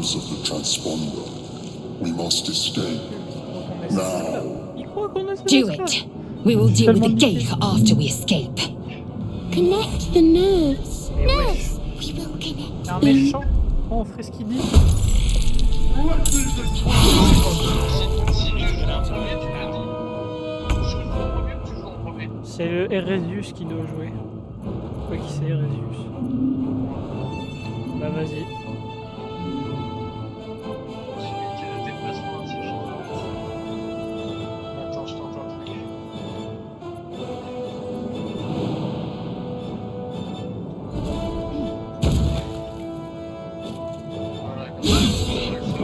use of the transponder. We must escape. Now. Do it. We will deal with the gate after we escape. Connect the nerves. Eh ouais. Nerves. We will connect Un them. méchant. Oh, on ferait ce qu'il dit. Si tu veux un premier, tu le dis. Je joue en premier ou tu joues en premier? C'est le Eresius qui doit jouer. Quoi qui c'est Eresius. Bah vas-y. Attends, je tente un truc. Voilà, comme ça, oh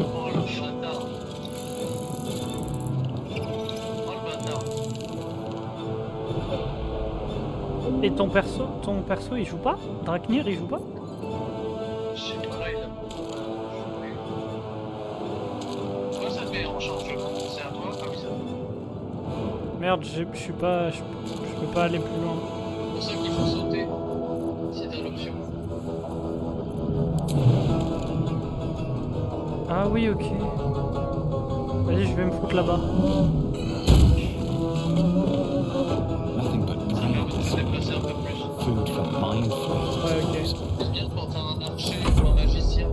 le bâtard. Oh le bâtard. Et ton perso il joue pas? Draknir il joue pas? Je sais pas, là il a pas. Ça fait en changement, c'est à toi, comme ça. Merde, je peux pas aller plus loin. C'est pour ça qu'il faut sauter. Si t'as l'option. Ah oui, ok. Vas-y, je vais me foutre là-bas. Nothing but Ça permet de mind se déplacer un peu plus. food for mind Ouais, ok. C'est bien quand t'as un archer ou un magicien.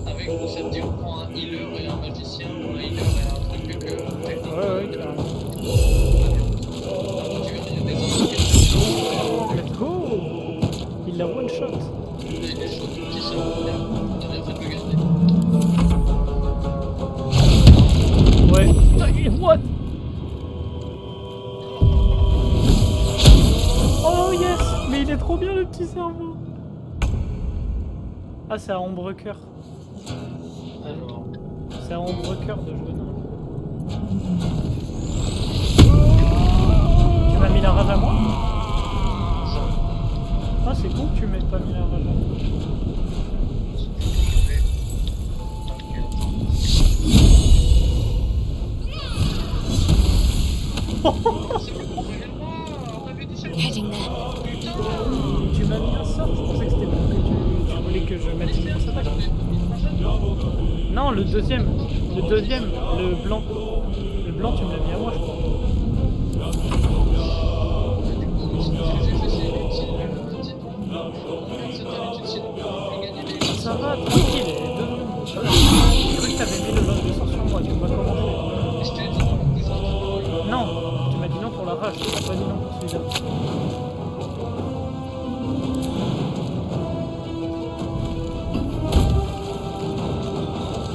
Avec vous, ça te dit on prend un healer et un magicien, ou un healer et un truc que technique. Ouais, carrément. Tu verras, il y a des autres qui Let's go! Il l'a one shot. il est chaud, le petit ça. T'as bien fait de le garder. Ouais. What? Oh yes! Mais il est trop bien le petit cerveau! Ah, c'est à ombre cœur. Alors, C'est à ombre cœur de jouer dans le Tu m'as mis la rage à moi? ça, Ah, c'est con que tu m'aies pas mis la rage à moi. c'est plus compliqué. Ok, attends. C'est plus compliqué que moi, on avait dit ça. Heading there. Tu m'as mis un sort, je pensais que c'était pour que tu voulais que je mette une grosse attaque. Non, le deuxième, le blanc. Le blanc, tu me l'as mis à moi, je crois. Du coup, ce que j'ai fait, c'est utile, dis-donc. Regarde, c'est ta utile, on peut gagner des... Ça va, tranquille, les deux blancs. J'ai cru que t'avais mis le lance de sang sur moi, tu vois comment faire. Et je t'ai dit non, des autres. Non, tu m'as dit non pour la rage, tu m'as pas dit non pour celui-là.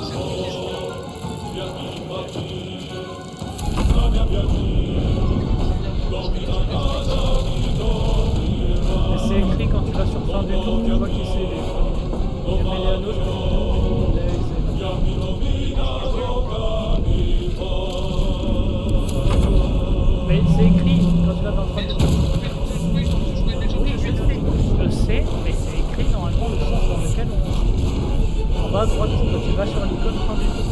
C'est bon, ils jouent. Mais c'est écrit quand tu vas sur fin du tour, tu vois qui c'est les premiers. Il y a Méléanos, mais c'est écrit quand tu vas dans fin du tour. Oui, je sais, mais c'est écrit normalement le sens dans lequel on... En bas à droite, quand tu vas sur l'icône fin du tour.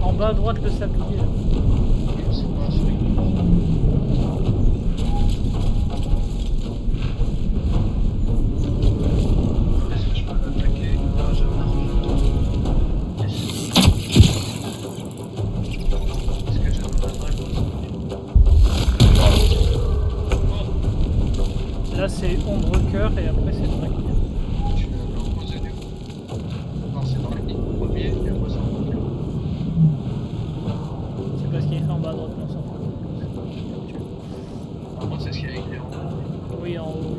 En bas à droite, le sablier. Là. Là, c'est ombre cœur et après, c'est Draknir. C'est parce qu'il est écrit en bas à droite, mais on s'en fout. C'est ce qu'il y a écrit en haut. Oui, en haut.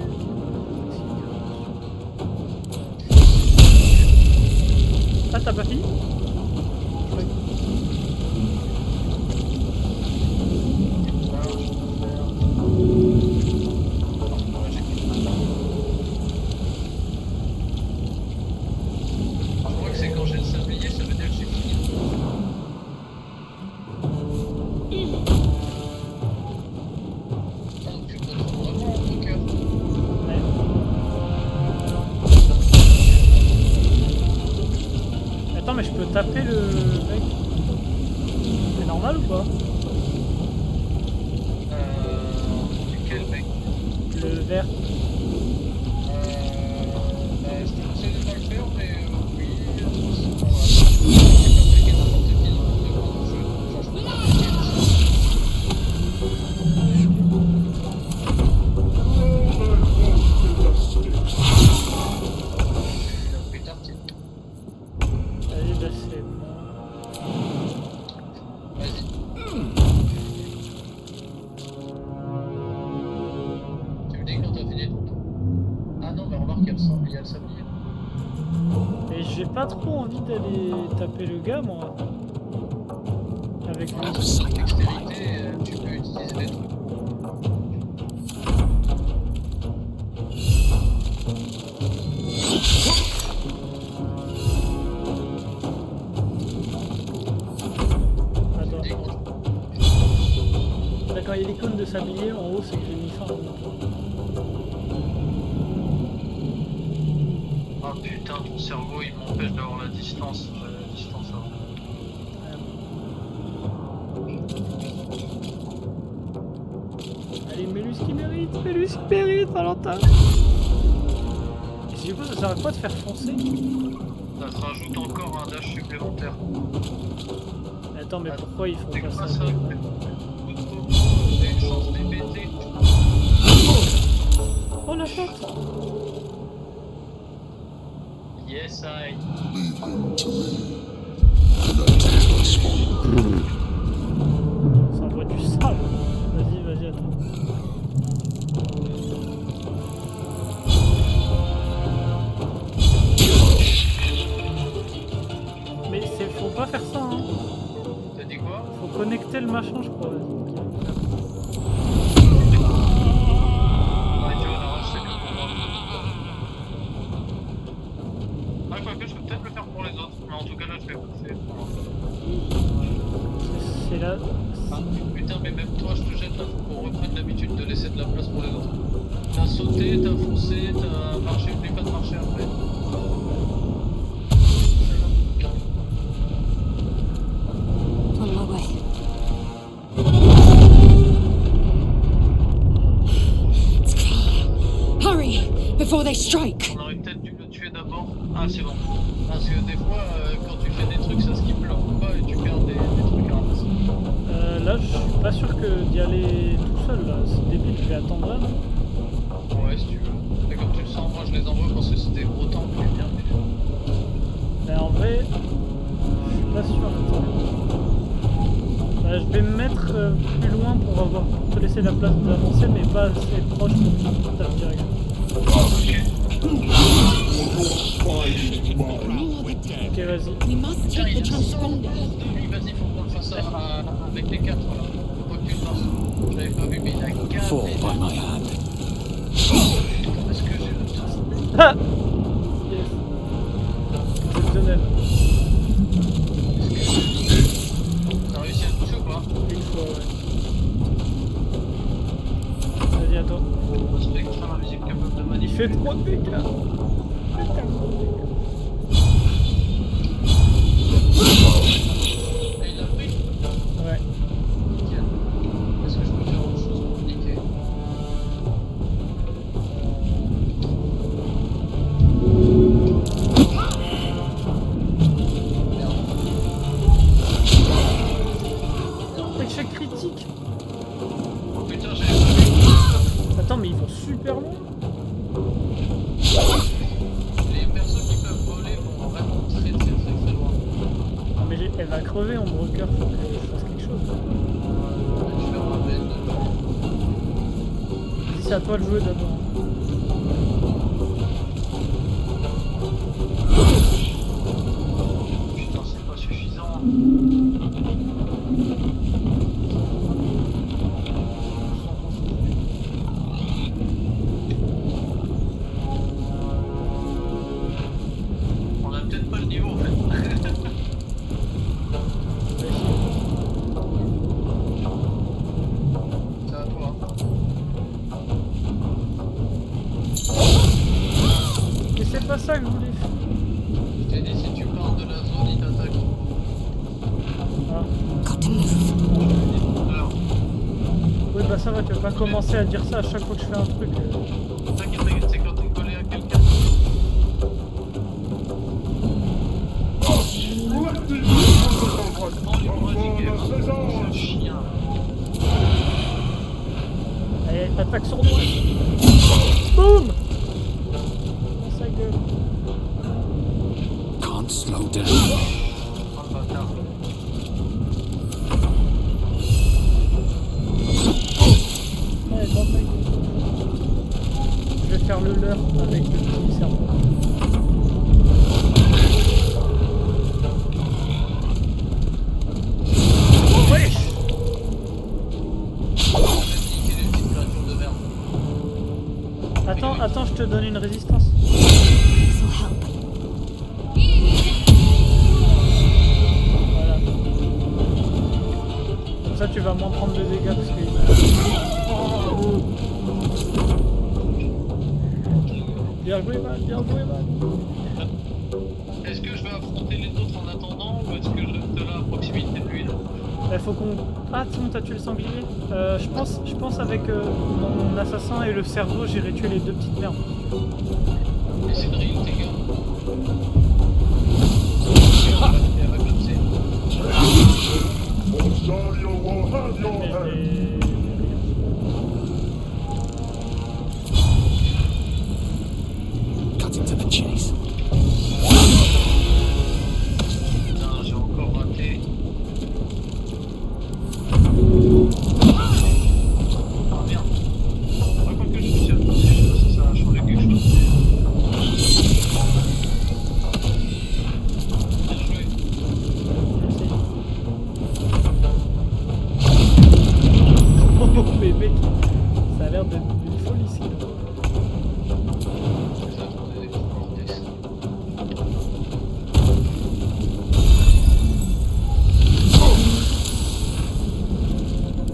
Ah, t'as pas fini? Ouais. Je crois que c'est quand j'ai le sablier, ça veut dire que j'ai fini. Ah, donc tu me donnes vraiment en cœur. Ouais. Attends, mais je peux taper le mec? C'est normal ou pas? Quel mec? Le vert. j'ai pas trop envie d'aller taper le gars, moi. Avec lui. Dextérité, tu peux utiliser des trucs. Attends. D'accord, il y a l'icône de sablier en haut, c'est que j'ai mis fin à mon tour. Ah putain, ton cerveau il m'empêche d'avoir la distance. Avant. Allez, Mélus qui mérite, Valentin. Et du coup, ça s'arrête pas de faire foncer. Ça te rajoute encore un dash supplémentaire. Attends, mais pourquoi ils font C'est pas quoi ça? ça? Des chances DBT. Oh la flotte! Yes, I. Leave him to me. Connect to my spawn. Ça envoie du sable. Vas-y, attends. Mais faut pas faire ça, hein. T'as dit quoi? Faut connecter le machin, je crois. Ouais, tu vois, là, c'est mieux pour moi. Ah, quoique, je peux peut-être le faire pour les autres. Mais en tout cas, là, je vais passer pour moi. C'est là. Ah, putain, mais même toi, je te jette là, faut qu'on reprenne l'habitude de laisser de la place pour les autres. T'as sauté, t'as foncé, t'as marché, oublie pas de marcher après. On my way. It's clear. Hurry before they strike. On aurait peut-être dû le tuer d'abord. Ah, c'est bon. Parce que des fois, quand tu fais des trucs, ça skip leur pas et tu perds des trucs à ramasser. Là, je suis pas sûr que d'y aller tout seul, là. C'est débile, je vais attendre là, non? Ouais, si tu veux. Mais comme tu le sens, moi je les envoie parce que c'est des gros temps qui est bien. Mais en vrai, je suis pas sûr. Attends. Je vais me mettre plus loin pour te laisser la place d'avancer, mais pas assez proche pour que tu tapes direct. Ok, vas-y. We must take the transponder. Lui, vas-y, faut qu'on le fasse avec les 4 là. Faut pas que tu le fasses. Je l'avais pas vu, mais il a 4. Fall by my hand. Est-ce que j'ai le Ah yes. Exceptionnel. T'as réussi à le toucher ou pas? Une fois, ouais. Vas-y, à toi. Spectra, la musique capable de Il magnifier. fait trop de dégâts. Il fait tellement de dégâts. Et il a pris? Ouais. Nickel. Est-ce que je peux faire autre chose pour niquer? Échec critique. Oh putain, j'avais pas vu. Attends, mais ils vont super loin. Les persos qui peuvent voler vont vraiment très loin. Non, mais elle va crever en broker, faut que je fasse quelque chose. Tu leur ramènes. Vas-y, c'est à toi de jouer d'abord. Putain, c'est pas suffisant. On a peut-être pas le niveau en fait. C'est à toi. Mais c'est pas ça que je voulais faire. Je t'ai dit, si tu pars de la zone, il t'attaque. Ah. Got to move. Alors, Oui, bah ça va, tu vas pas commencer à dire ça à chaque fois que je fais un truc. t'inquiète, c'est quand t'es collé à quelqu'un. Ce chien. Allez, attaque sur moi. Boum. Dans sa gueule. Can't slow down. Oh le bâtard. Ouais, dans ta gueule. Je vais faire le leur avec le petit cerveau. te donne une résistance. This will help. Voilà. Comme ça, tu vas moins prendre de dégâts parce que. Bien joué, Val, bien joué, Val. Est-ce que je vais affronter les autres en attendant ou est-ce que je reste là à proximité de lui là? Il faut qu'on. Ah, c'est bon, t'as tué le sanglier. Je pense avec mon assassin et le cerveau, j'irai tuer les deux petites merdes. Et c'est drill, tes gars. Elle va clamser. Rosario will have your Mais je head. l'ai- Cutting to the chase. Putain, j'ai encore raté. Ah merde. Ouais, quoi que je me tiens. Je sais pas si ça a changé quelque chose. Bien joué. Oh, mais mec, ça a l'air d'être une folie ici. Ça, attendez, des coordonnées.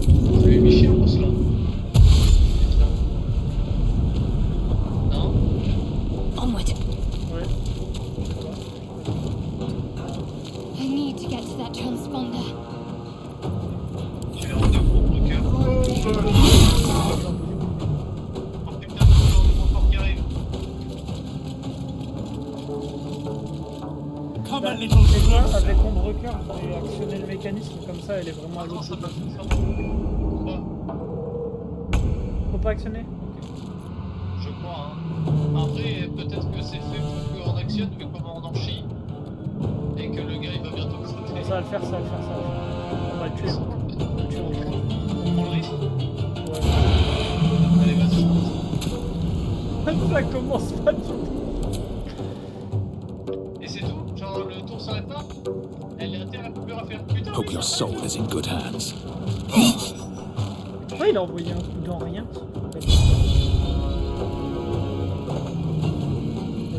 Vous avez mis chien pour cela? Non? Onward. Ouais. I need to get to that transponder. Tu es en deux contre cœur. Oh putain, le confort qui arrive. Come on, Tu little sais quoi, closer. avec ombre cœur, je vais actionner le mécanisme comme ça, elle est vraiment à Non, l'autre ça bout. passe ça. Quoi? Faut pas actionner? Je crois, hein. Après, peut-être que c'est fait pour qu'on actionne, mais comme on en chie, et que le gars il va bientôt crever. Ça va le faire, ça va le faire, ça va le faire. On va le tuer. On va le tuer, on va le tuer. On prend le risque? Ouais. Allez, vas-y. Ça commence pas du tout. Et c'est tout? Genre, le tour s'arrête là? Elle est interrompue à faire putain. Hope oui, your ça soul va. is in good hands. Pourquoi il a envoyé un coup dans rien? Ok,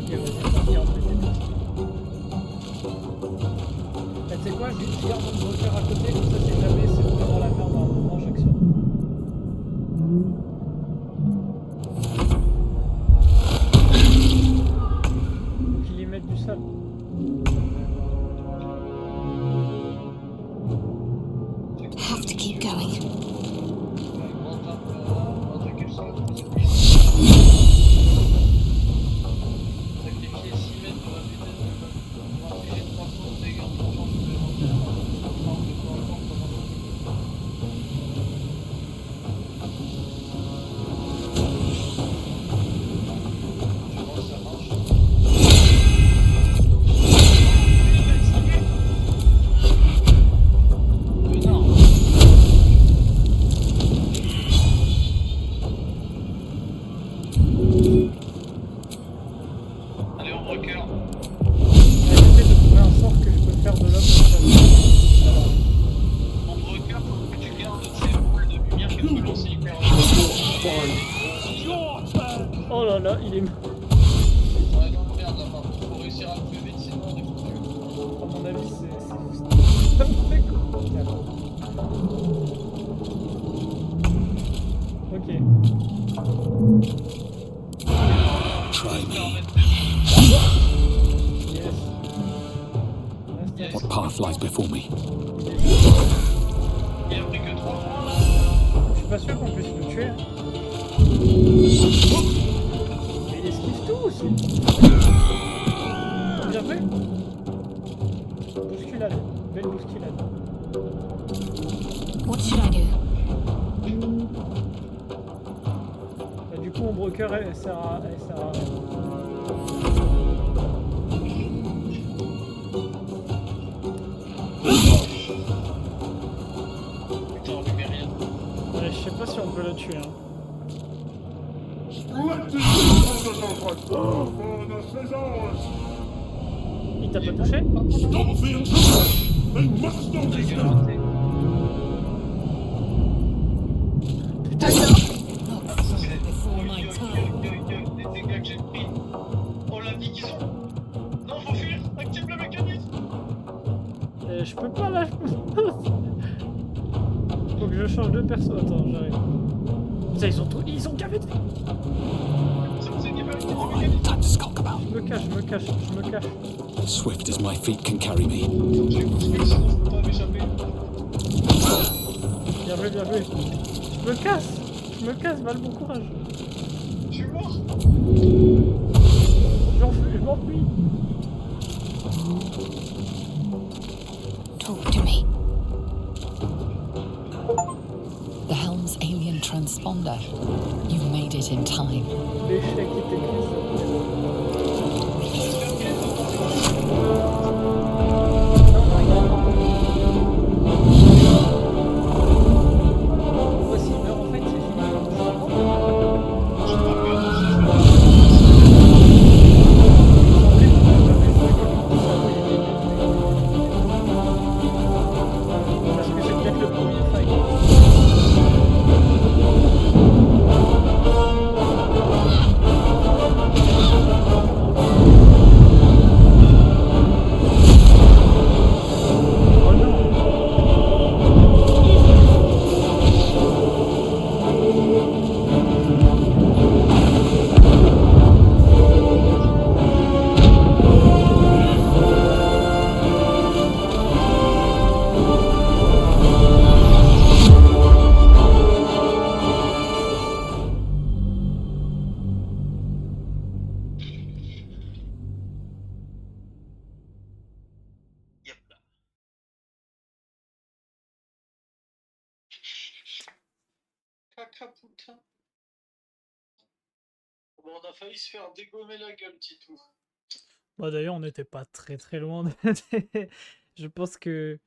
vas-y, vas-y, on peut t'aider. Tu sais quoi, je garde mon broker à côté, comme ça c'est jamais, c'est vraiment la merde à un moment, j'actionne. Faut qu'il y mette du sable. Have to keep going. On va attaquer le sol. Sacrifier 6 mètres pour la vitesse de l'homme. On va infliger 3 points de dégâts en chance supplémentaire. On va de temps en temps pendant je vois que ça marche. Mais non. Allez, on recule. J'essaie de trouver un sort que je peux faire de l'homme. En recul, faut que tu gardes ces boules de lumière qu'elle peut lancer hyper Oh là là, il est mort. Ouais, non, merde, là, par contre, faut réussir à le faire vite, sinon on est foutu. À mon avis, c'est. Ça me fait quoi? Ok. Try me. Yes. Yes. What path lies before me? Il a pris que 3. Je suis pas sûr qu'on puisse le tuer. Hein. Mais il esquive tout aussi. Bien fait. Bousculade. Belle bousculade. What should I do? Bah, du coup, Ombre Cœur, elle sert à. Elle sert à... Putain, on lui met rien. Ouais, je sais pas si on peut le tuer. Hein. Splendid prototype for the Caesars. Il t'a pas touché? Stop the intruder. They must not Ta be gueule, stopped. raté. Before my time. Des dégâts faut que je change de perso. Attends, j'arrive. Putain, ils ont gavé de vie. All right, time to skulk about. Je me cache. Swift as my feet can carry me. Je vais construire, sinon je peux pas m'échapper. Bien joué. Je me casse, Val, bon courage. Je suis mort. Je m'enfuis. Talk to me. The Helm's alien transponder. You've made it in time. L'échec qui t'éclise. Voici, meurt en fait, c'est fini. Je sais pas peur, Parce que c'est peut-être le premier fight. Oh non! Yep là. Caca putain. Bon, on a failli se faire dégommer la gueule, Titou. Bah d'ailleurs, on n'était pas très loin. Je pense que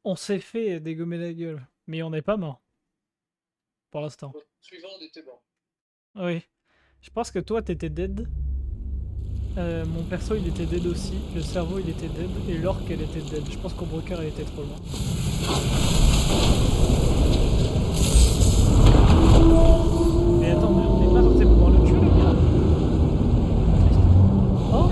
on s'est fait dégommer la gueule, mais on n'est pas mort. Pour l'instant. Au suivant, on était bon. Oui. Je pense que toi, t'étais dead. Mon perso, il était dead aussi. Le cerveau, il était dead. Et l'orque, elle était dead. Je pense qu'au broker, elle était trop loin. Mais attends, mais on n'est pas censé pouvoir le tuer, le gars. Oh!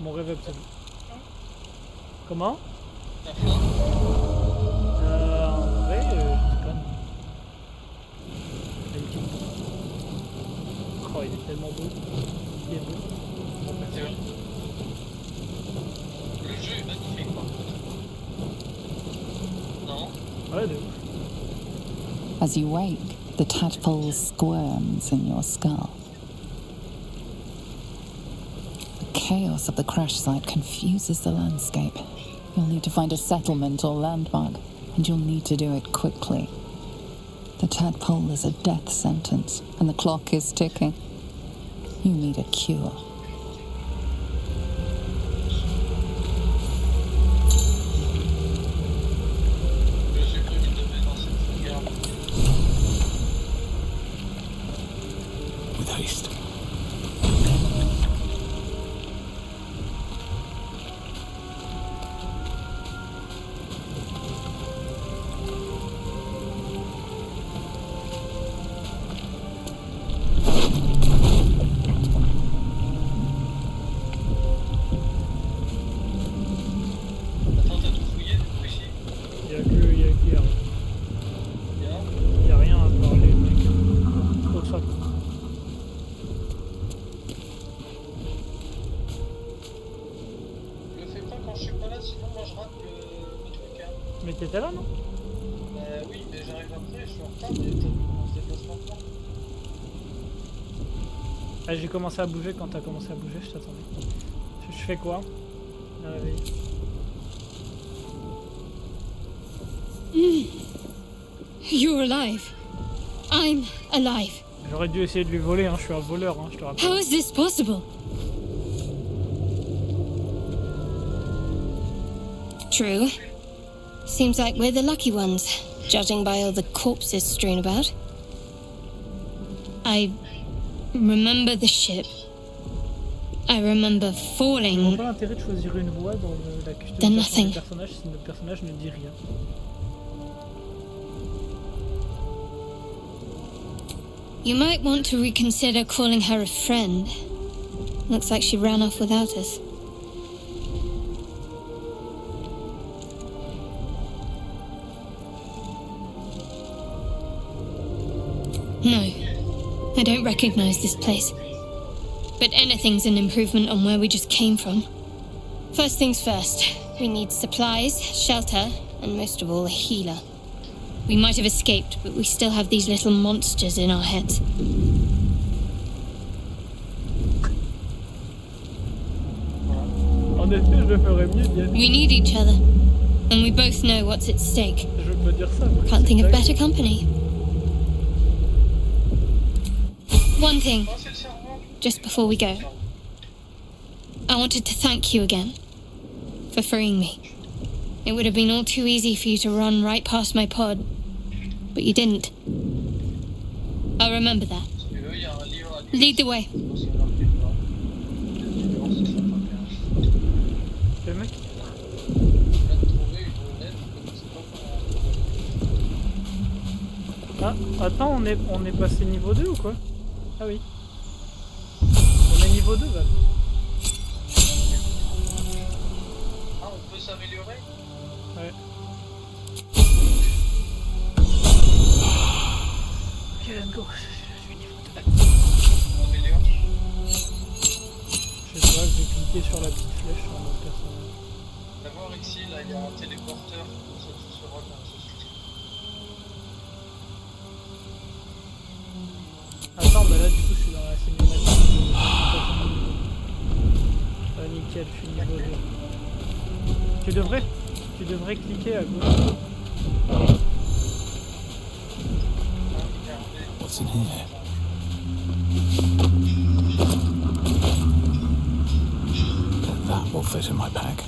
Mon rêve absolu. Comment? La fin. En vrai, je sais pas. Magnifique. Oh, il est tellement beau. Il est beau. Mon C'est personnage. vrai. Le jeu est magnifique par contre. Non? Ouais, de ouf. As you wake, the tadpole squirms in your skull. The chaos of the crash site confuses the landscape. You'll need to find a settlement or landmark, and you'll need to do it quickly. The tadpole is a death sentence, and the clock is ticking. You need a cure. Je suis prévu de mettre dans cette sauvegarde. With haste. Attends, t'as tout fouillé du coup ici? Il y a rien. Bien. Il y a rien à parler, mec. Faut que ça. Je le fais pas quand je suis pas là, sinon moi je rate le truc. Hein. Mais t'étais là, non? Oui, mais j'arrive après, je suis en retard, mais t'as vu mon déplacement. Ah, j'ai commencé à bouger quand t'as commencé à bouger, je t'attendais. Je fais quoi? Le réveil. You're alive. I'm alive. J'aurais dû essayer de lui voler, hein. Je suis un voleur, hein, je te rappelle. How is this possible? True. Seems like we're the lucky ones, judging by all the corpses strewn about. I remember the ship. I remember Je vois falling. pas l'intérêt de choisir une voix dans la Then customisation nothing. du personnage si notre personnage ne dit rien. You might want to reconsider calling her a friend. Looks like she ran off without us. No, I don't recognize this place. But anything's an improvement on where we just came from. First things first, we need supplies, shelter, and most of all, a healer. We might have escaped, but we still have these little monsters in our heads. En effet, je le ferais mieux, Diane. We need each other, and we both know what's at stake. Je veux pas dire ça. mais Can't think of c'est better company. One thing, Oh, c'est le servant. just before we go. I wanted to thank you again for freeing me. It would have been all too easy for you to run right past my pod, but you didn't. I'll remember that. Si tu veux, il y a un livre à Lead the way. C'est marqué dedans. Le mec. Je viens de trouver une lettre, je sais pas comment. Ah, attends, on est passé niveau 2 ou quoi? Ah oui. On est niveau 2, Val. Ah, on peut s'améliorer? Ouais. Ok, let's go. Je suis niveau 2. On améliore. Je sais pas, je vais cliquer sur la petite flèche sur notre personnage. D'abord ici, là, il y a un téléporteur. Ça se rend dans ce truc. Attends, bah là du coup je suis dans la cinématique. Ah nickel, je suis niveau 2. Tu devrais cliquer à gauche. What's in here? That will fit in my pack.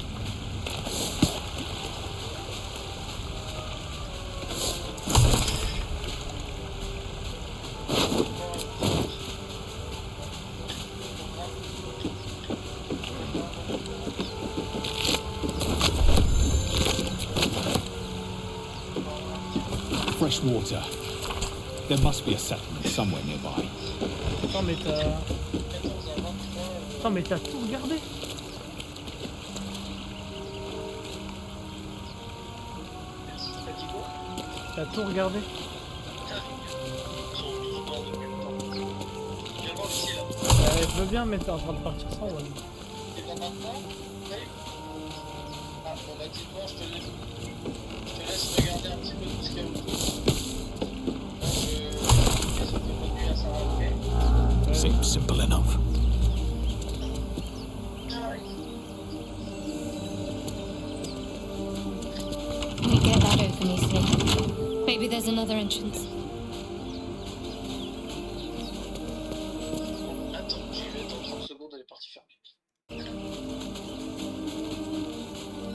Fresh water. There must be a settlement somewhere nearby. Attends mais t'as... Attends mais t'as tout regardé? T'as dit quoi? T'as tout regardé? Ils sont tous morts depuis longtemps. Viens voir ici, là. Je veux bien mais t'es en train de partir sans ouais. Et bon, maintenant, Dave. Ah, bon, bah, dis-moi, je te laisse regarder un petit peu tout ce qu'il y a autour. Qu'est-ce que tu conduis à s'arrêter? Seems simple enough. We get that open easily. Maybe there's another entrance. Attends, j'y vais dans 30 secondes, elle est partie faire pipi.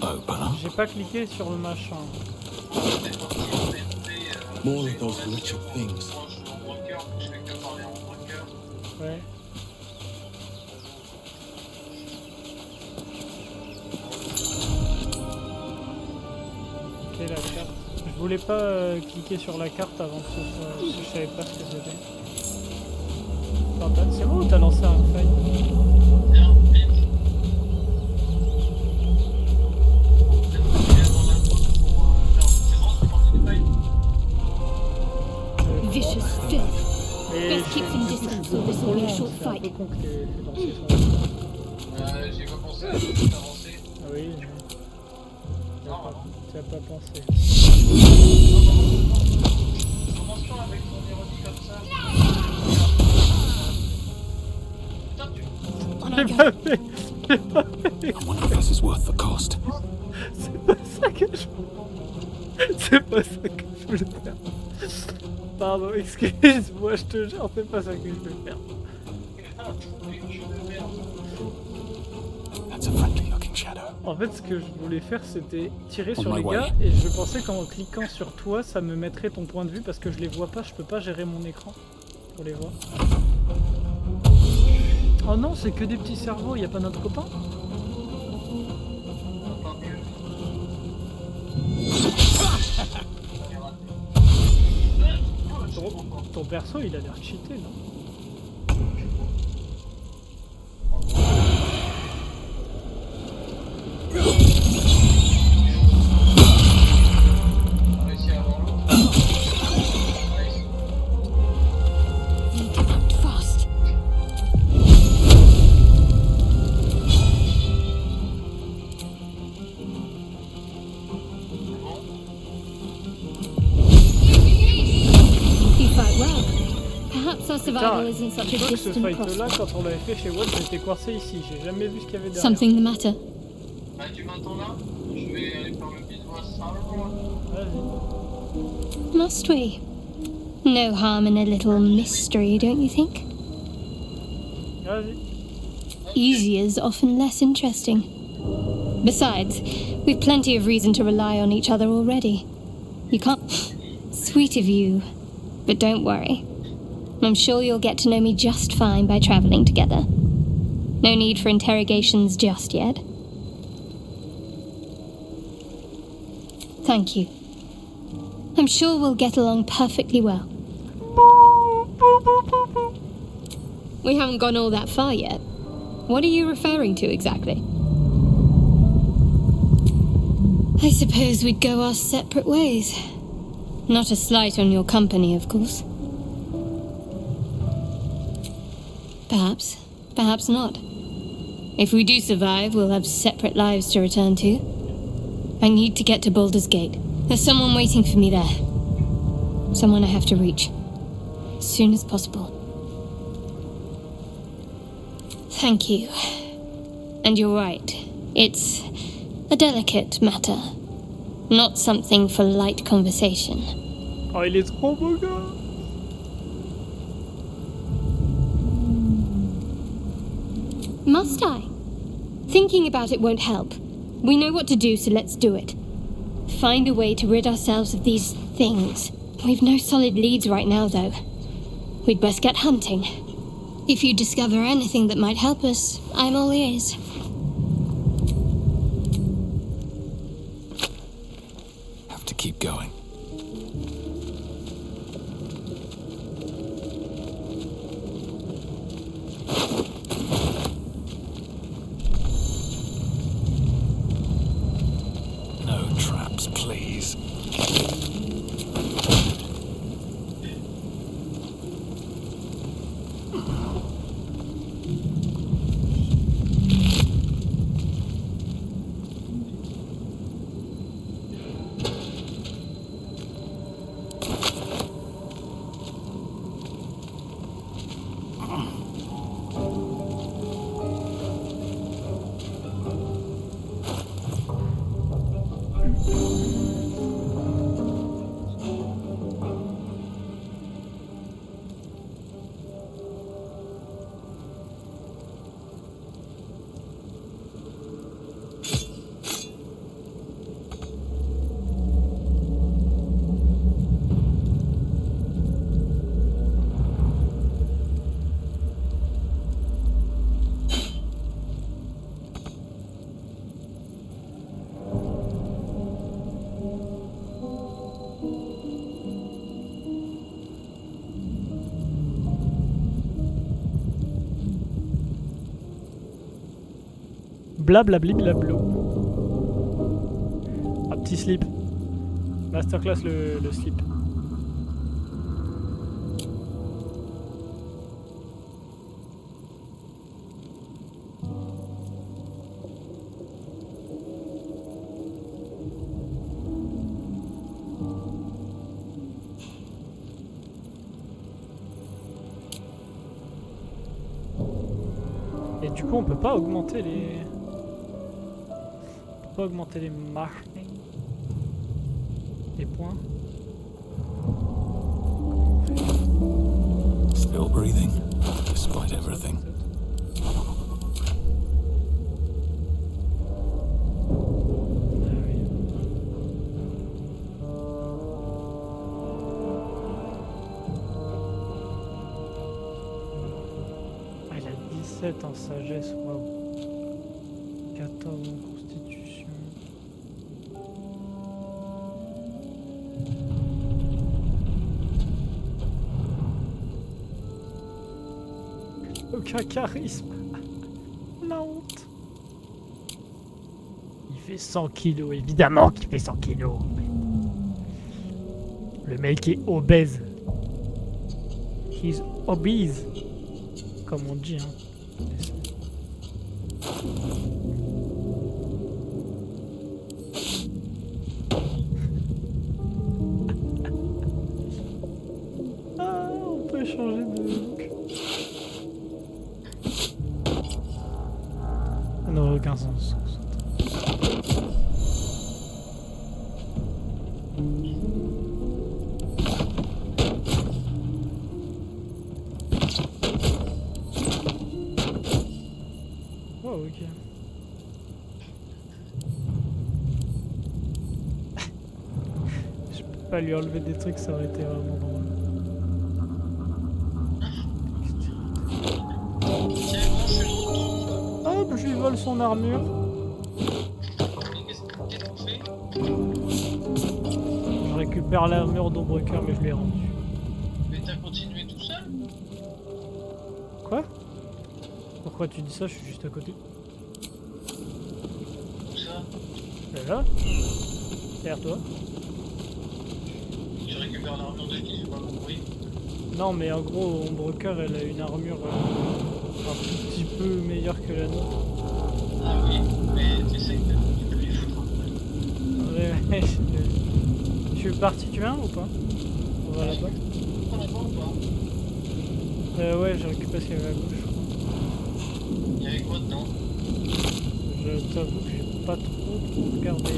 Opener. J'ai pas cliqué sur le machin. More of those wretched things. Moi, je suis en broker, je fais que parler en broker. Ouais. Ok la carte. Je voulais pas cliquer sur la carte avant que ce soit... Si je savais pas ce que c'était. Attends, c'est bon ou t'as lancé un fail? Viens, vite. C'est bon, c'est parti des failles. Vicious filth. Et Best keep some distance, so this will be a short c'est un peu fight. con que t'aies lancé ça. J'ai pas pensé à juste avancer. Ah oui, tu as pas pensé. Commence pas avec ton ironie comme ça. J'ai pas fait. I wonder if this is worth the cost. C'est pas ça que je... C'est pas ça que je voulais faire. Pardon, excuse-moi, je te jure, c'est pas ça que je voulais faire. That's a friendly looking shadow. En fait, ce que je voulais faire, c'était tirer On sur my les way. gars, et je pensais qu'en cliquant sur toi, ça me mettrait ton point de vue, parce que je les vois pas, je peux pas gérer mon écran pour les voir. Oh non, c'est que des petits cerveaux, y a pas notre copain? Ton perso, il a l'air cheaté, non? On a réussi à avoir l'autre. Nice. Need to act fast. You fight well. Perhaps our Putain, survival isn't such a dis-toi que ce distant fight-là, prospect. quand on l'avait fait chez Watt, j'étais coincé ici, j'ai jamais vu ce qu'il y avait derrière. Something the matter? Bah, tu m'entends là? Je vais aller faire le bisou à Sarah. Vas-y. Must we? No harm in a little mystery, don't you think? Vas-y. Easier's often less interesting. Besides, we've plenty of reason to rely on each other already. You can't... Sweet of you, but don't worry. I'm sure you'll get to know me just fine by traveling together. No need for interrogations just yet. Thank you. I'm sure we'll get along perfectly well. We haven't gone all that far yet. What are you referring to exactly? I suppose we'd go our separate ways. Not a slight on your company, of course. Perhaps. Perhaps not. If we do survive, we'll have separate lives to return to. I need to get to Baldur's Gate. There's someone waiting for me there. Someone I have to reach. As soon as possible. Thank you. And you're right. It's a delicate matter. Not something for light conversation. Oh, il est trop beau, gars! Must I? Thinking about it won't help. We know what to do, so let's do it. Find a way to rid ourselves of these things. We've no solid leads right now, though. We'd best get hunting. If you discover anything that might help us, I'm all ears. Have to keep going. No traps, please. Blablabli blablo. Un petit slip. Masterclass le slip. Et Du coup, on peut pas augmenter les... On peut pas augmenter les marching. Les points. Still breathing, despite everything. Ah, il a 17 en sagesse, waouh. 14 en constitution. Aucun charisme. La honte. Il fait 100 kilos, évidemment qu'il fait 100 kilos. Le mec est obèse. He's obese. Comme on dit, hein. Ah, on peut changer de look. Ça n'a aucun sens. Oh, ok. Je peux pas lui enlever des trucs, ça aurait été vraiment drôle. Tiens, bon, je suis de retour. Hop, je lui vole son armure. Qu'est-ce qu'on fait? Je récupère l'armure d'Ombrecoeur, mais je l'ai rendue. Mais t'as continué tout seul? Quoi? Pourquoi tu dis ça? Je suis juste à côté. Tout ça? Et là? Derrière toi? Tu récupères l'armure de qui? J'ai pas compris. Non, mais en gros, Ombrecoeur, elle a une armure un tout petit peu meilleure que la nôtre. Ah oui, mais tu sais que tu peux les foutre après. Ouais, je suis parti, tu viens ou pas? On va là-bas. On l'a pas ou pas? Ouais, j'ai récupéré ce qu'il y avait à gauche. Il y avait quoi dedans? Je t'avoue que j'ai pas trop regardé.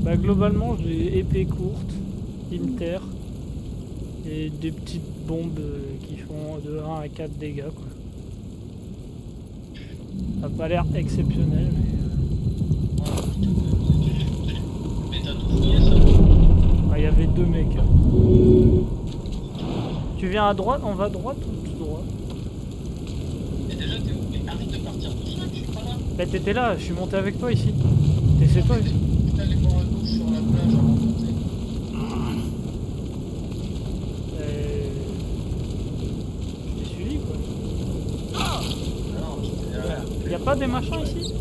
Bah globalement j'ai épée courte, Imter et des petites bombes qui font de 1 à 4 dégâts quoi. Ça a pas l'air exceptionnel Mais t'as tout fouillé ça? mais il y avait 2 mecs. Hein. Tu viens à droite, on va à droite ou tout droit? Mais déjà t'es où? Mais arrête de partir tout seul, je suis pas là. Bah t'étais là, je suis monté avec toi ici. C'est toi ici. T'es allé voir à gauche sur la plage avant de monter. Je t'ai suivi quoi. Non, j'étais là. Y a pas des machins ici?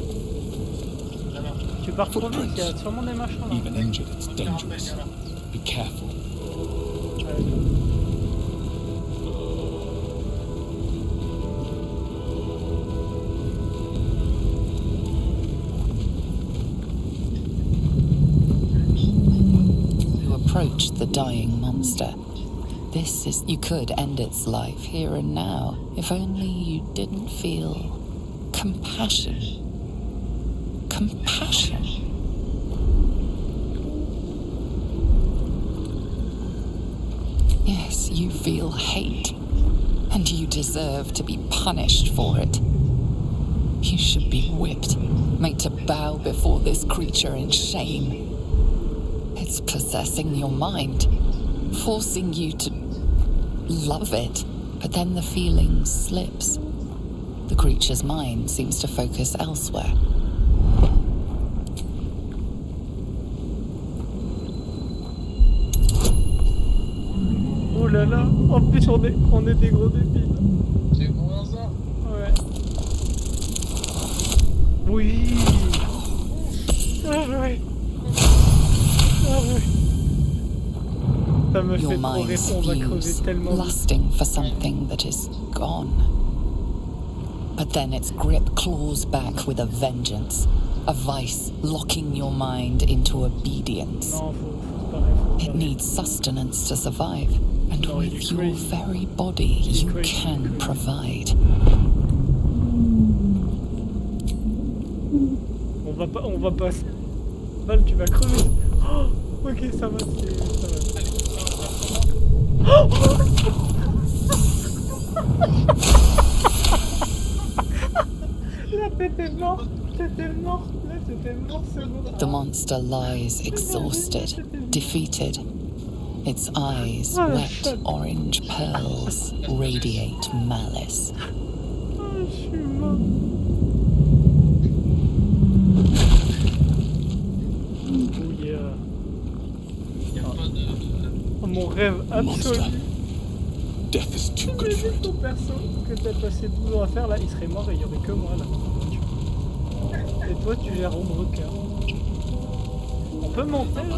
Là-bas. Tu pars trop vite, y a sûrement des machins là. Even injured, it's dangerous. Be careful. You approach the dying monster. This is. You could end its life here and now, if only you didn't feel compassion. Compassion. Yes, you feel hate, and you deserve to be punished for it. You should be whipped, made to bow before this creature in shame. It's possessing your mind, forcing you to love it, but then the feeling slips. The creature's mind seems to focus elsewhere. Oh là là, en plus on est des gros débiles. C'est comment ça? Ouais. Oui. Ah ouais. Ah ouais. Ça me Your fait trop mind rire, on va crever spews, tellement vite. lusting for something that is gone. But then its grip claws back with a vengeance, a vice locking your mind into obedience. Non, faut se barrer, faut se It barrer. needs sustenance to survive, And No, with he's your crazy. very body, He's you crazy. can provide. On va pas. Val, tu vas crever. Oh, ok, ça va, ça va. Là, t'étais mort, là, t'étais mort, c'est bon. The monster lies exhausted, defeated. Its eyes, Oh, wet shit. orange pearls, radiate malice. Ah, je suis mort. Oh yeah. Y'a pas de. Oh, mon rêve absolu. Monster. Death is too good for Imagine it. ton perso que t'as passé 12 ans à faire là, il serait mort et il y aurait que moi là. Et toi tu gères Ombre Cœur. On peut monter là?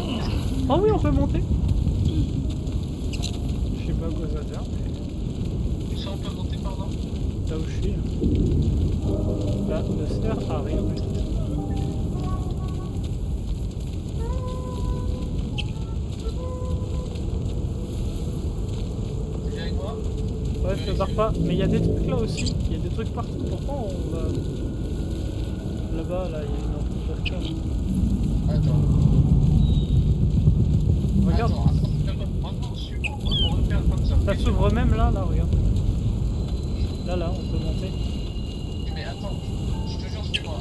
Oh oui, on peut monter. Je sais pas à quoi ça sert, mais Ça, on peut monter, pardon? là où je suis. Là, ne sert à rien du tout. Tu viens avec moi? Ouais, je te barre pas. Mais il y a des trucs là aussi. Il y a des trucs partout. Pourquoi on va. Là-bas, là, il y a une ouverture. Attends. Regarde. Attends, suis-moi. On va le faire comme ça. Ça s'ouvre même là, regarde. Là, on peut monter. Mais attends, je te jure, suis-moi.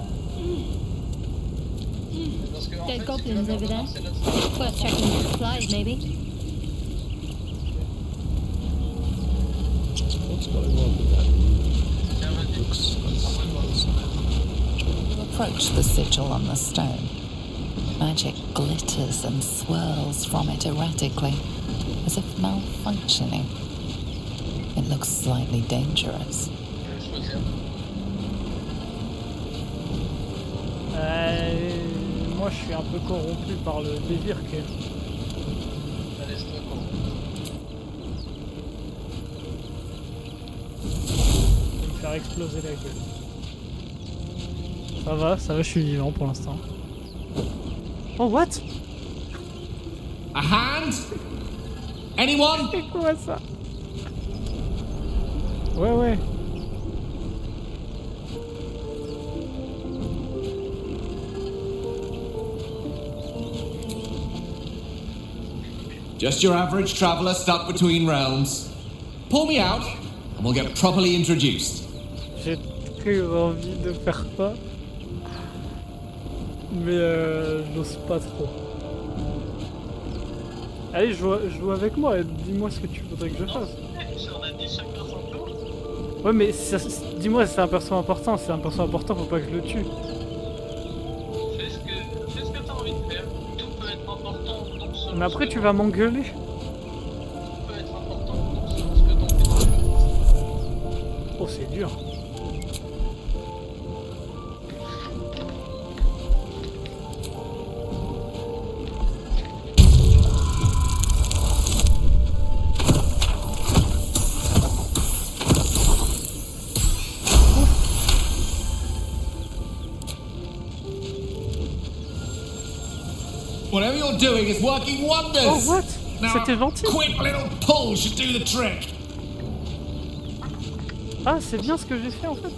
Parce que, en There's fait, goblins si tu vas over there. c'est là-dessus. Worth checking the supplies, maybe. What's going on with that? Tiens, vas-y. Looks You approach the sigil on the stone. Magic glitters and swirls from it erratically, as if malfunctioning. It looks slightly dangerous. Je vais choisir. Moi, je suis un peu corrompu par le désir que. Allez, c'est toi, quoi. De me faire exploser la gueule. Ça va, je suis vivant pour l'instant. Oh, what? A hand? Anyone? C'est quoi ça? Ouais. Just your average traveler stuck between realms. Pull me out, and we'll get properly introduced. J'ai très envie de faire ça. Mais j'ose pas trop. Allez, joue avec moi et dis-moi ce que tu voudrais que je fasse. On a dit chacun son tour. Ouais, mais dis-moi, c'est un perso important. C'est un perso important, faut pas que je le tue. Fais ce que t'as envie de faire. Tout peut être important. Donc selon Mais après, ce tu que- vas m'engueuler. Tout peut être important. Donc selon ce que t'as envie de faire. Oh, c'est dur. Whatever you're doing is working wonders. Oh, what? Now, C'était gentil. a quick little pull should do the trick. Ah, c'est bien ce que j'ai fait en fait.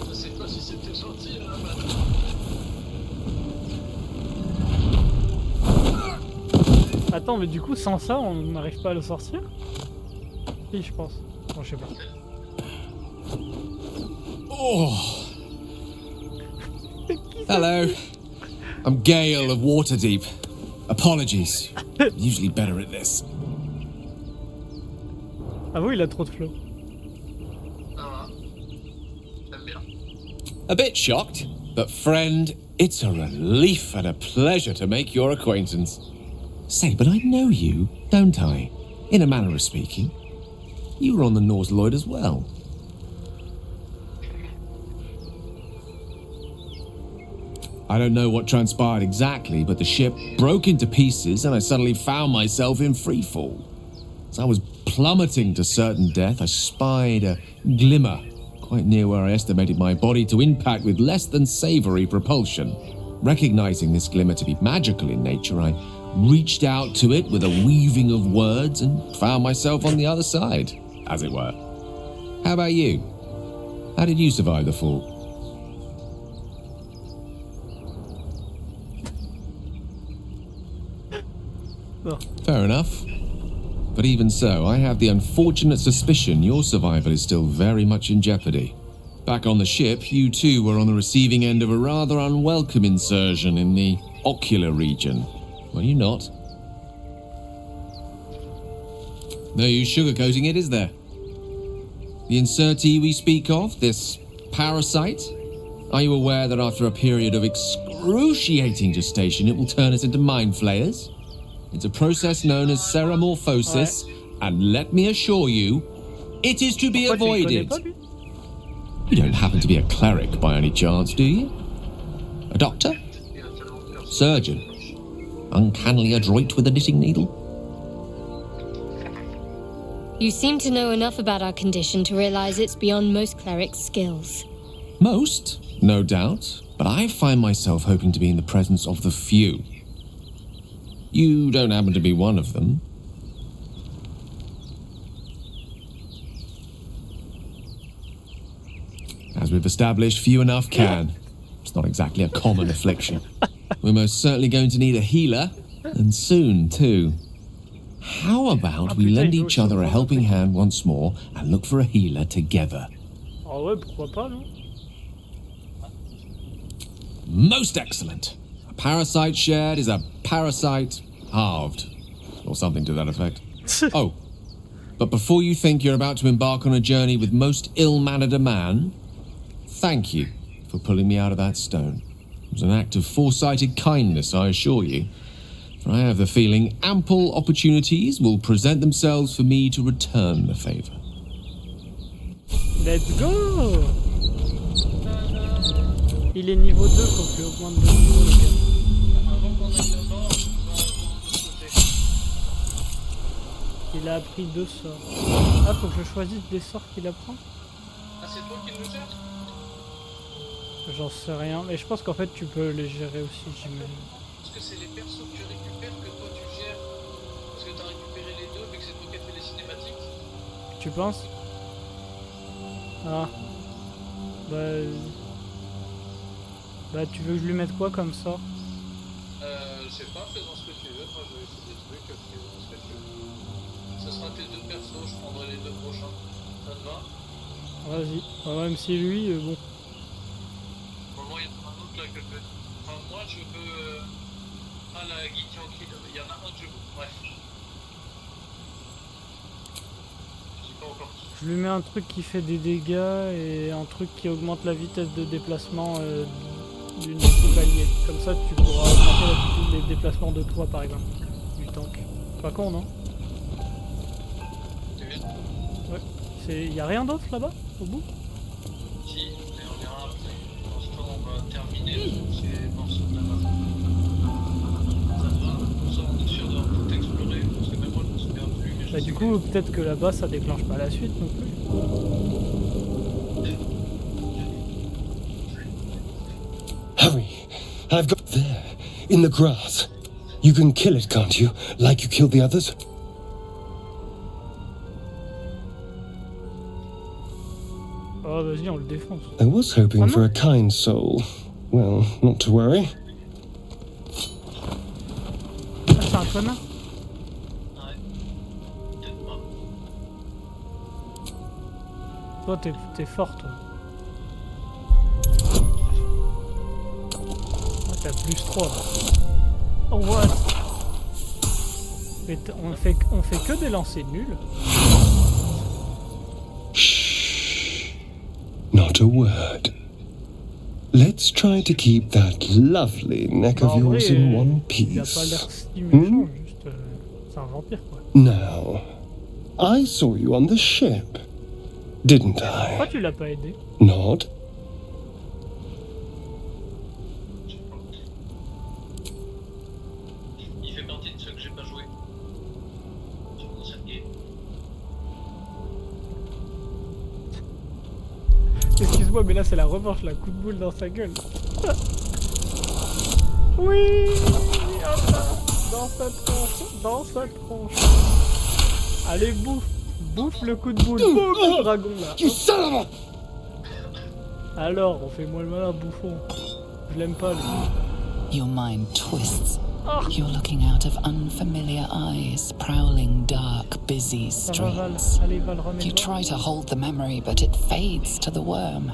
Je sais pas si c'était gentil là. Attends, mais du coup, sans ça, on n'arrive pas à le sortir? Si, je pense. Bon, je sais pas. Oh. Hello. I'm Gale of Waterdeep. Apologies. I'm usually better at this. Ah oui, il a trop de flow. Ah, j'aime bien. A bit shocked, but friend, it's a relief and a pleasure to make your acquaintance. Say, but I know you, don't I? In a manner of speaking. You were on the Norse Lloyd as well. I don't know what transpired exactly, but the ship broke into pieces and I suddenly found myself in freefall. As I was plummeting to certain death, I spied a glimmer quite near where I estimated my body to impact with less than savory propulsion. Recognizing this glimmer to be magical in nature, I reached out to it with a weaving of words and found myself on the other side, as it were. How about you? How did you survive the fall? Non. Fair enough. But even so, I have the unfortunate suspicion your survival is still very much in jeopardy. Back on the ship, you too were on the receiving end of a rather unwelcome insertion in the ocular region. Were you not? No use sugarcoating it, is there? The insertee we speak of, this parasite, are you aware that after a period of excruciating gestation, it will turn us into mind flayers? It's a process known as ceramorphosis, and let me assure you, it is to be avoided. You don't happen to be a cleric by any chance, do you? A doctor? Surgeon? Uncannily adroit with a knitting needle? You seem to know enough about our condition to realize it's beyond most clerics' skills. Most, no doubt, but I find myself hoping to be in the presence of the few. You don't happen to be one of them. As we've established, few enough can. It's not exactly a common affliction. We're most certainly going to need a healer, and soon, too. How about we lend each other a helping hand once more and look for a healer together? Ah ouais, pourquoi pas, non? Most excellent. A parasite shared is a parasite halved, or something to that effect. Oh, but before you think you're about to embark on a journey with most ill-mannered a man, thank you for pulling me out of that stone. It was an act of foresighted kindness, I assure you. For I have the feeling ample opportunities will present themselves for me to return the favor. Let's go! Il est niveau 2, faut que je augmente de niveau, le gars. Avant qu'on aille là-bas, on va côté. Il a appris 2 sorts. Ah, faut que je choisisse des sorts qu'il apprend? Ah, c'est toi qui le gères? J'en sais rien, mais je pense qu'en fait tu peux les gérer aussi, j'imagine. Parce que c'est les persos que tu récupères que toi tu gères. Parce que t'as récupéré les deux, mais que c'est toi qui as fait les cinématiques. Tu penses? Ah. Bah tu veux que je lui mette quoi comme sort? Je sais pas, fais-en ce que tu veux. Moi je vais essayer des trucs, fais-en ce que tu veux. Ce sera tes deux persos, je prendrai les deux prochains. Ça te va? Vas-y. Bah, même si lui, bon. Pour le moment, il y en a un autre là que je veux. Enfin, moi je veux. Ah, la Guy tranquille, il y en a un que je veux. Bref. Je sais pas encore qui. Je lui mets un truc qui fait des dégâts et un truc qui augmente la vitesse de déplacement d'une équipe alliée. Comme ça tu pourras augmenter les déplacements de toi par exemple, du tank. Pas con, non? C'est bien. Ouais. Y'a rien d'autre là-bas, au bout? Si, mais on verra après. Pour l'instant, on va terminer ces morceaux de là-bas. Ça te va? Comme ça, on est sûr d'avoir tout exploré. Parce que même moi, je me souviens plus. Mais Bah, du coup, peut-être que là-bas ça déclenche pas la suite non plus. Hurry! I've got there, in the grass. You can kill it, can't you? Like you killed the others? Oh, vas-y, on le défonce. I was hoping for a kind soul. Well, not to worry. Ah, c'est un connard? Ouais. Peut-être pas. Toi, t'es fort, toi. Ah, t'as plus 3. Oh, what? Mais on fait que des lancers nuls. Shh. Not a word. Let's try to keep that lovely neck Bah, of en yours vrai, in one il a pas l'air piece. si méchant, juste... c'est un vampire, quoi. Now, I saw you on the ship, didn't Pourquoi I? tu l'as pas aidé? Not? Il fait partie de ceux que j'ai pas joué. Sur l'ancienne game. Excuse-moi, mais là c'est la revanche, la coup de boule dans sa gueule. Oui, hop là. Dans cette tronche, dans cette tronche. Allez, bouffe. Bouffe le coup de boule. Bouffe le dragon là. You son of Alors, on fait moi le malin, bouffon. Je l'aime pas lui. Your mind twists. You're looking out of unfamiliar eyes, prowling dark, busy Ça va, Val. streets. Allez, Val, You remets-toi. try to hold the memory, but it fades to the worm.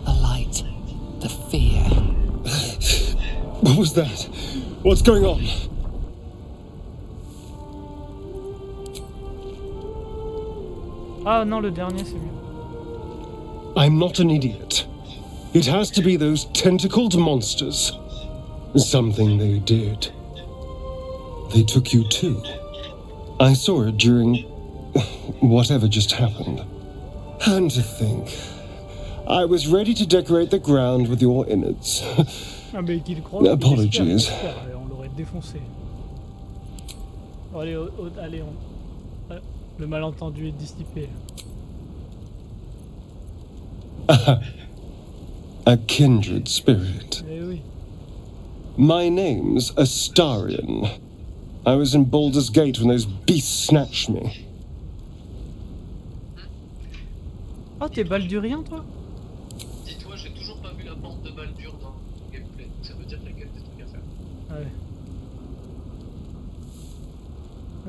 The light, the fear. What was that? What's going on? Ah non, le dernier c'est mieux. I'm not an idiot. It has to be those tentacled monsters. Something they did. They took you too. I saw it during whatever just happened. And to think, I was ready to decorate the ground with your innards. Ah mais qu'il croit. Apologies. il espère, on l'aurait défoncé. Bon, allez, allez, le malentendu est dissipé. A kindred spirit. Eh oui. My name's Astarion. I was in Baldur's Gate when those beasts snatched me. Oh, t'es baldurien toi? Dis-toi, j'ai toujours pas vu la bande de Baldur dans le gameplay. Ça veut dire qu'il y a quand même des trucs à faire. Ouais.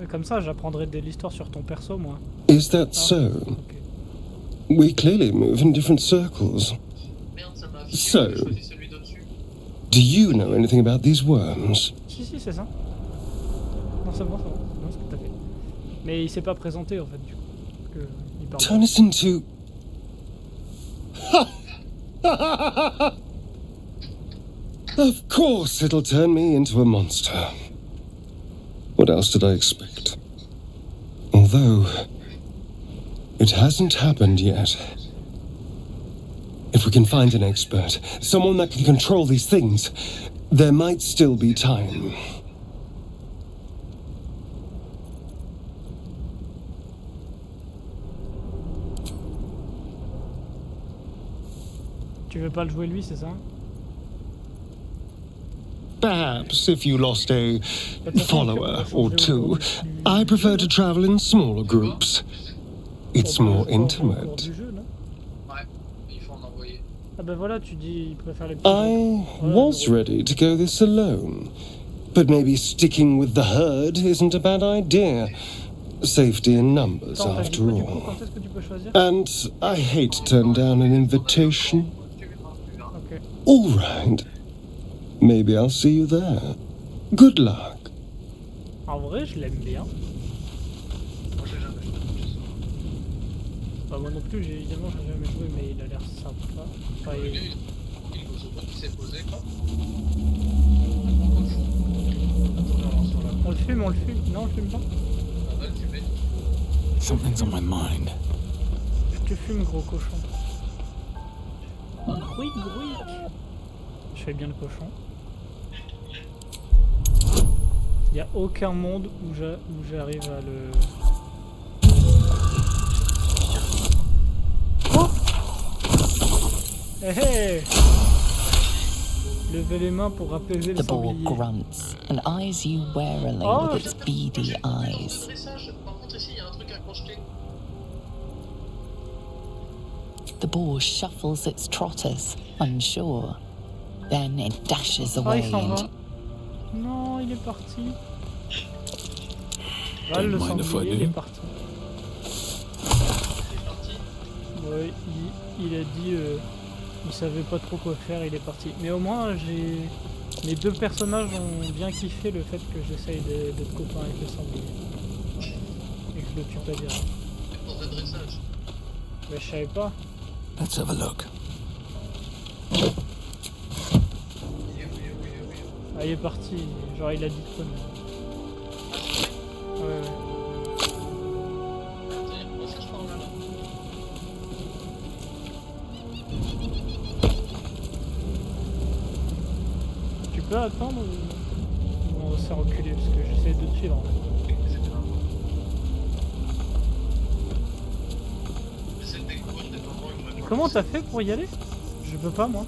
Ouais, comme ça, j'apprendrai de l'histoire sur ton perso, moi. Is that so? Ok. We clearly move in different circles. Merde, ça m'a So- affiché, j'ai choisi celui d'au-dessus. Do you know anything about these worms? Si, c'est ça. Non, c'est bon, c'est bon ce que t'as fait. Mais il s'est pas présenté en fait, du coup. Parce que il parle. Turn us into... Of course it'll turn me into a monster. What else did I expect? Although, it hasn't happened yet. If we can find an expert, someone that can control these things, there might still be time. Tu veux pas le jouer lui, c'est ça? Perhaps if you lost a follower or two, I prefer to travel in smaller groups. It's more intimate. Du jeu, là. Ouais, il faut en envoyer. Ah ben voilà, tu dis il préfère les petits. I was ready to go this alone, but maybe sticking with the herd isn't a bad idea. Safety in numbers, Attends, t'as dit after quoi, du coup, all. quand est-ce que tu peux choisir? And I hate to turn down an invitation. Ok. All right. Maybe I'll see you there. Good luck. En vrai, je l'aime bien. Moi, j'ai jamais joué. Bah, moi non plus, évidemment, j'ai jamais joué, mais il a l'air sympa. Enfin, Le il- gars, il bosse au point, il s'est posé, quoi. On le fume, on le fume. Non, on le fume pas. On va le fumer. Something's on my mind. Je te fume, gros cochon. Grouic, grouic. Je fais bien le cochon. Il n'y a aucun monde où j'arrive à le... Oh, hé hé. Levez les mains pour apaiser le The boar sanglier. grunts and eyes you warily Oh. with its beady eyes. Dressage. Par contre, ici, il y a un truc à crocheter. The boar shuffles its trotters, unsure. Then it dashes Ah, away il s'en va. into Non, il est parti. Ah, le mind if I sanglier, do. il est parti. C'est parti. Ouais, il a dit il savait pas trop quoi faire, il est parti. Mais au moins, mes deux personnages ont bien kiffé le fait que j'essaye d'être copain avec le sanglier. Et que je le tue pas direct. C'est pour le dressage. Mais je savais pas. Let's have a look. Ah, il est parti. Genre, il a dit quoi. Ouais, ouais. Tu peux attendre ou on s'est reculé parce que j'essaie de te suivre en fait. Comment t'as fait pour y aller? Je peux pas moi.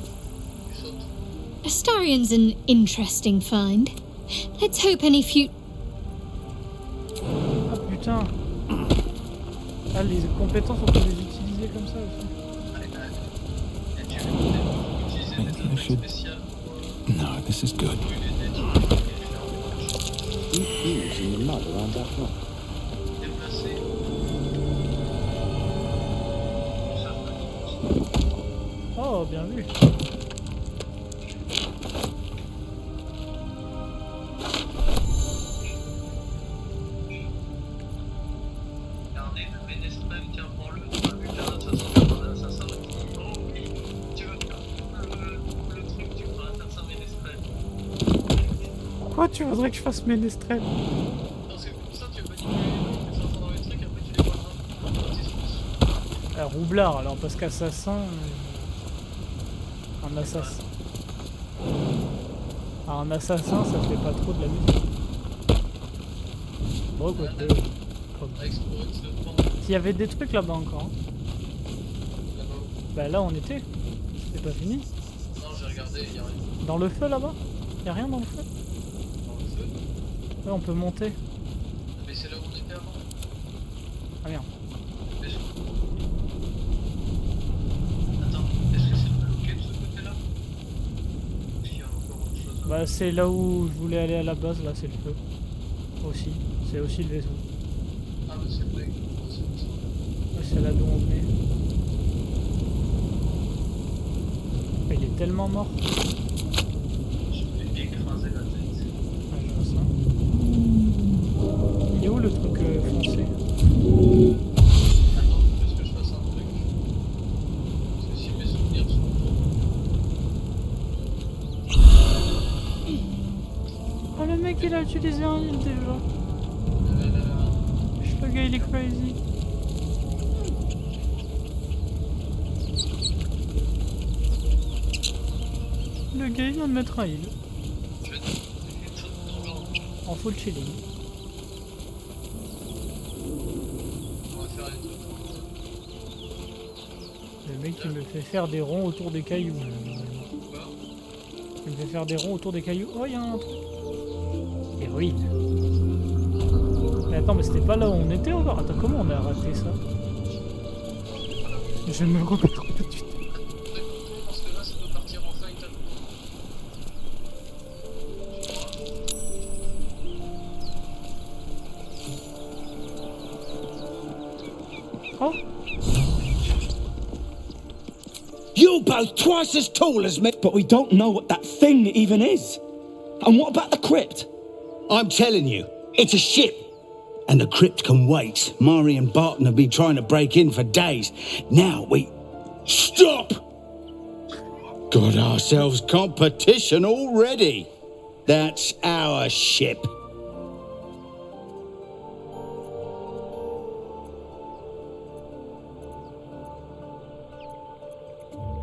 Astarion's an interesting find. Let's hope any putain. Ah, les compétences, on peut les utiliser comme ça aussi. Et tu veux utiliser des Maybe I attaques should. spéciales No, this is good. pour brûler des trucs et déplacer. Oh, bien vu. Carnet de ménestrel, tiens, prends-le. Tu as vu qu'un assassin qui... Oh oui, tu veux faire le truc, tu prends l'assassin ménestrel. Pourquoi tu voudrais que je fasse ménestrel? Parce que comme ça, tu vas manipuler les gens qui sont dans les trucs, après tu les vois quand ils se poussent. Roublard, alors, parce qu'assassin... Un assassin. Ah, un assassin, ça fait pas trop de la musique. Bon, quoi que... On va explorer ce pan S'il y avait des trucs là-bas encore. Hein. là-bas. Bah là, on était. C'est pas fini. Non, j'ai regardé, il y a rien Dans le feu là-bas? Y'a rien dans le feu? dans le feu. Ouais, on peut monter. Mais c'est là où on était avant. Ah merde. Est-ce- Attends, est-ce que c'est bloqué de ce côté-là? Ou il y a encore autre chose? Bah c'est là où je voulais aller à la base, là c'est le feu. Aussi. C'est aussi le vaisseau. Ah, mais c'est vrai. C'est pour ça. Ouais, c'est là d'où on venait. Il est tellement mort. Je vais écraser la tête. Ah, je vois ça. Il est où le truc foncé? Attends, juste que je fasse un truc. Parce que si mes souvenirs sont bons. Oh le mec il a utilisé un heal déjà. Le gars il est crazy. Le gars il vient de mettre un heal. Je vais te faire une chose dans genre. En full chilling. On va faire les trucs. Le mec il me fait faire des ronds autour des cailloux. Quoi? Il me fait faire des ronds autour des cailloux. Oh, il y a un truc. Héroïne. Mais attends, mais c'était pas là où on était encore. Attends, comment on a raté ça? Je me remets trop tout de suite. Parce que là, ça peut partir en fight. Oh, You're both twice as tall as me, but we don't know what that thing even is. And what about the crypt? I'm telling you, it's a ship. And the crypt can wait. Mari and Barton have been trying to break in for days. Now we... Stop! Got ourselves competition already. That's our ship.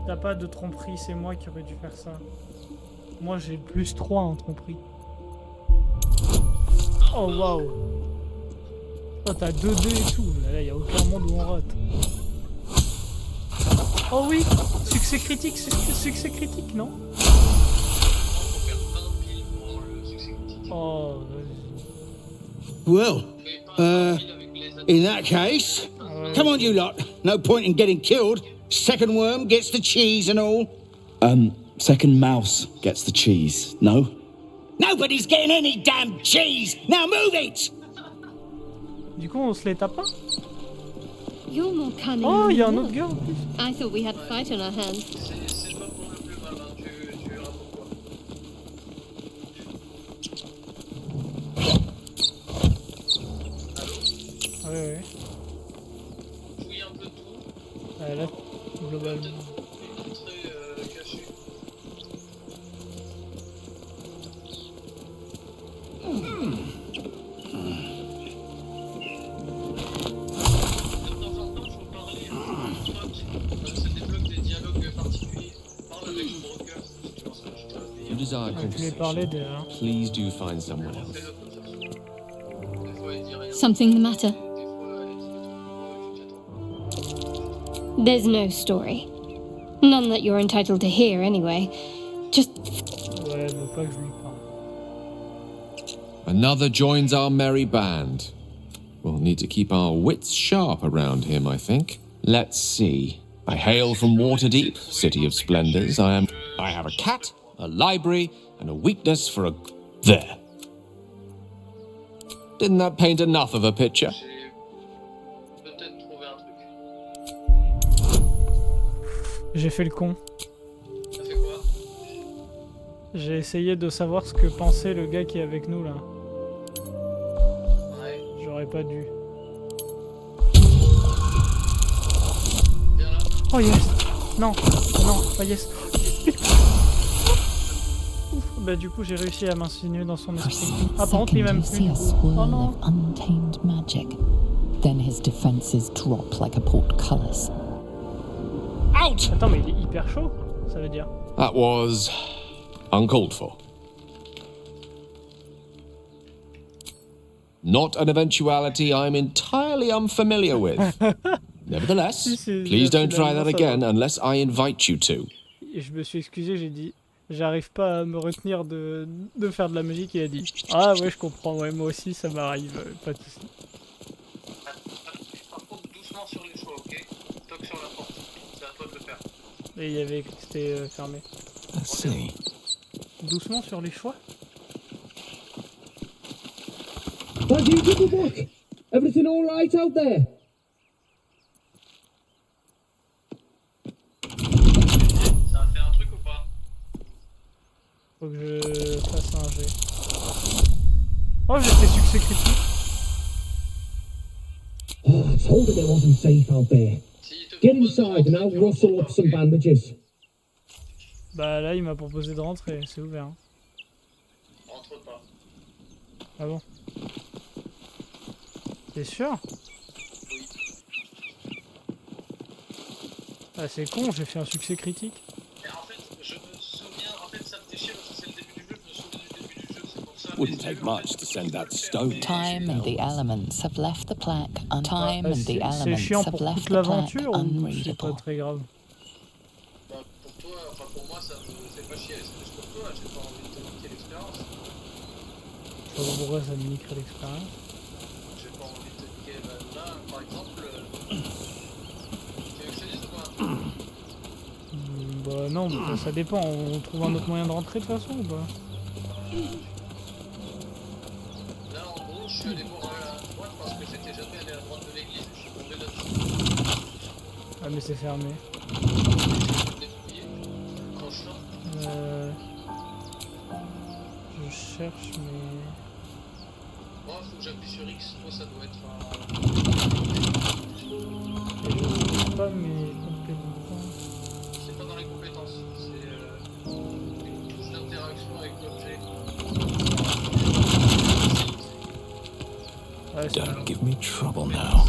t'as pas de tromperie, c'est moi qui aurais dû faire ça. Moi j'ai plus 3 en tromperie. Oh waouh. Oh t'as 2D et tout, là y a aucun monde où on rate. Oh oui, succès critique, succès critique, non? Faut faire 20 piles pour le succès critique. Oh, vas-y. Well, Mais pas 20 piles avec les attaques. in that case, come on, you lot. No point in getting killed. Second worm gets the cheese and all. Second mouse gets the cheese, no? Nobody's getting any damn cheese. Now move it! Du coup on se les tape pas? You're more cunning. Oh, than y a un we autre were. gars en plus. I thought we had a fight on our hands. C'est pas pour le plus malin, tu verras pourquoi. Ouais, ouais. Fouille un peu tout. Là, globalement. Une entrée cachée. De temps en temps, il faut parler à un pote. Ça débloque des dialogues particuliers. Parle avec le broker. Si tu penses que je te le You desire Ouais, je lui ai parlé conversation. déjà. Please do find someone else. fais-le comme ça. Des fois, il dit rien. Something the matter? Des fois, il dit des trucs. Tu t'attends. There's no story. None that you're entitled to hear, anyway. Just Ouais, elle veut pas que je lui parle. Another joins our merry band. We'll need to keep our wits sharp around him, I think. Let's see. I hail from Waterdeep, city of splendors. I have a cat, a library, and a weakness for a... There. Didn't that paint enough of a picture? Peut-être trouver un truc. J'ai fait le con. Ça fait quoi? J'ai essayé de savoir ce que pensait le gars qui est avec nous là. Ouais. J'aurais pas dû. Viens là. Oh yes. Non, non, pas yes. Ouf. Bah du coup j'ai réussi à m'insinuer dans son For esprit. a Ah par contre il second, m'aime you plus see du a coup. swirl Oh non. of untamed magic. Then his defenses drop like a portcullis. Out! Attends mais il est hyper chaud, ça veut dire. That was uncalled for. Not an eventuality I'm entirely unfamiliar with. Nevertheless, please don't try that again unless I invite you to. Et je me suis excusé, j'ai dit j'arrive pas à me retenir de faire de la musique. Il a dit ah ouais je comprends, ouais moi aussi ça m'arrive, pas de soucis. Par contre, doucement sur les choix, ok? Toc sur la porte. C'est à toi de le faire. Et il y avait écrit que c'était fermé. Let's see. Doucement sur les choix. What you double book? Everything all right out there? Ça a fait un truc ou pas? Faut que je fasse un jet. Oh j'ai fait succès critique. Oh, I told him it wasn't safe out there. Get inside and I'll rustle up some bandages. Bah là il m'a proposé de rentrer, c'est ouvert. Hein. Rentre pas. Ah bon? T'es sûr? Oui. Ah c'est con, j'ai fait un succès critique. Et en fait, je me souviens, en fait ça me déchire parce que c'est le début du jeu, je me souviens du début du jeu, c'est pour ça. Wouldn't take much to send that stone. Time and the elements have left the plaque. Time and the C'est elements chiant have pour left toute the plaque l'aventure ou c'est pas unreadable. très grave? Bah, pour toi, enfin pour moi, ça me fait pas chier, c'est plus pour toi, j'ai pas envie de te niquer l'expérience. Je sais pas pourquoi ça me niquerait l'expérience. J'ai pas envie de te niquer, là, par exemple. Tu veux que je te dise ou quoi? Bah non, bah, ça dépend, on trouve un autre moyen de rentrer de toute façon ou pas? Là, en gros, je suis allé voir à droite parce que j'étais jamais allé à droite de l'église, je suis tombé là-dessus. Ah mais c'est fermé. J'ai débrouillé. Quand je sors, Je cherche mais... moi, faut que j'appuie sur X, moi ça doit être un... Et je trouve pas mes compétences. C'est pas dans les compétences, c'est une touche d'interaction avec l'objet. Ouais, c'est Don't give me trouble now.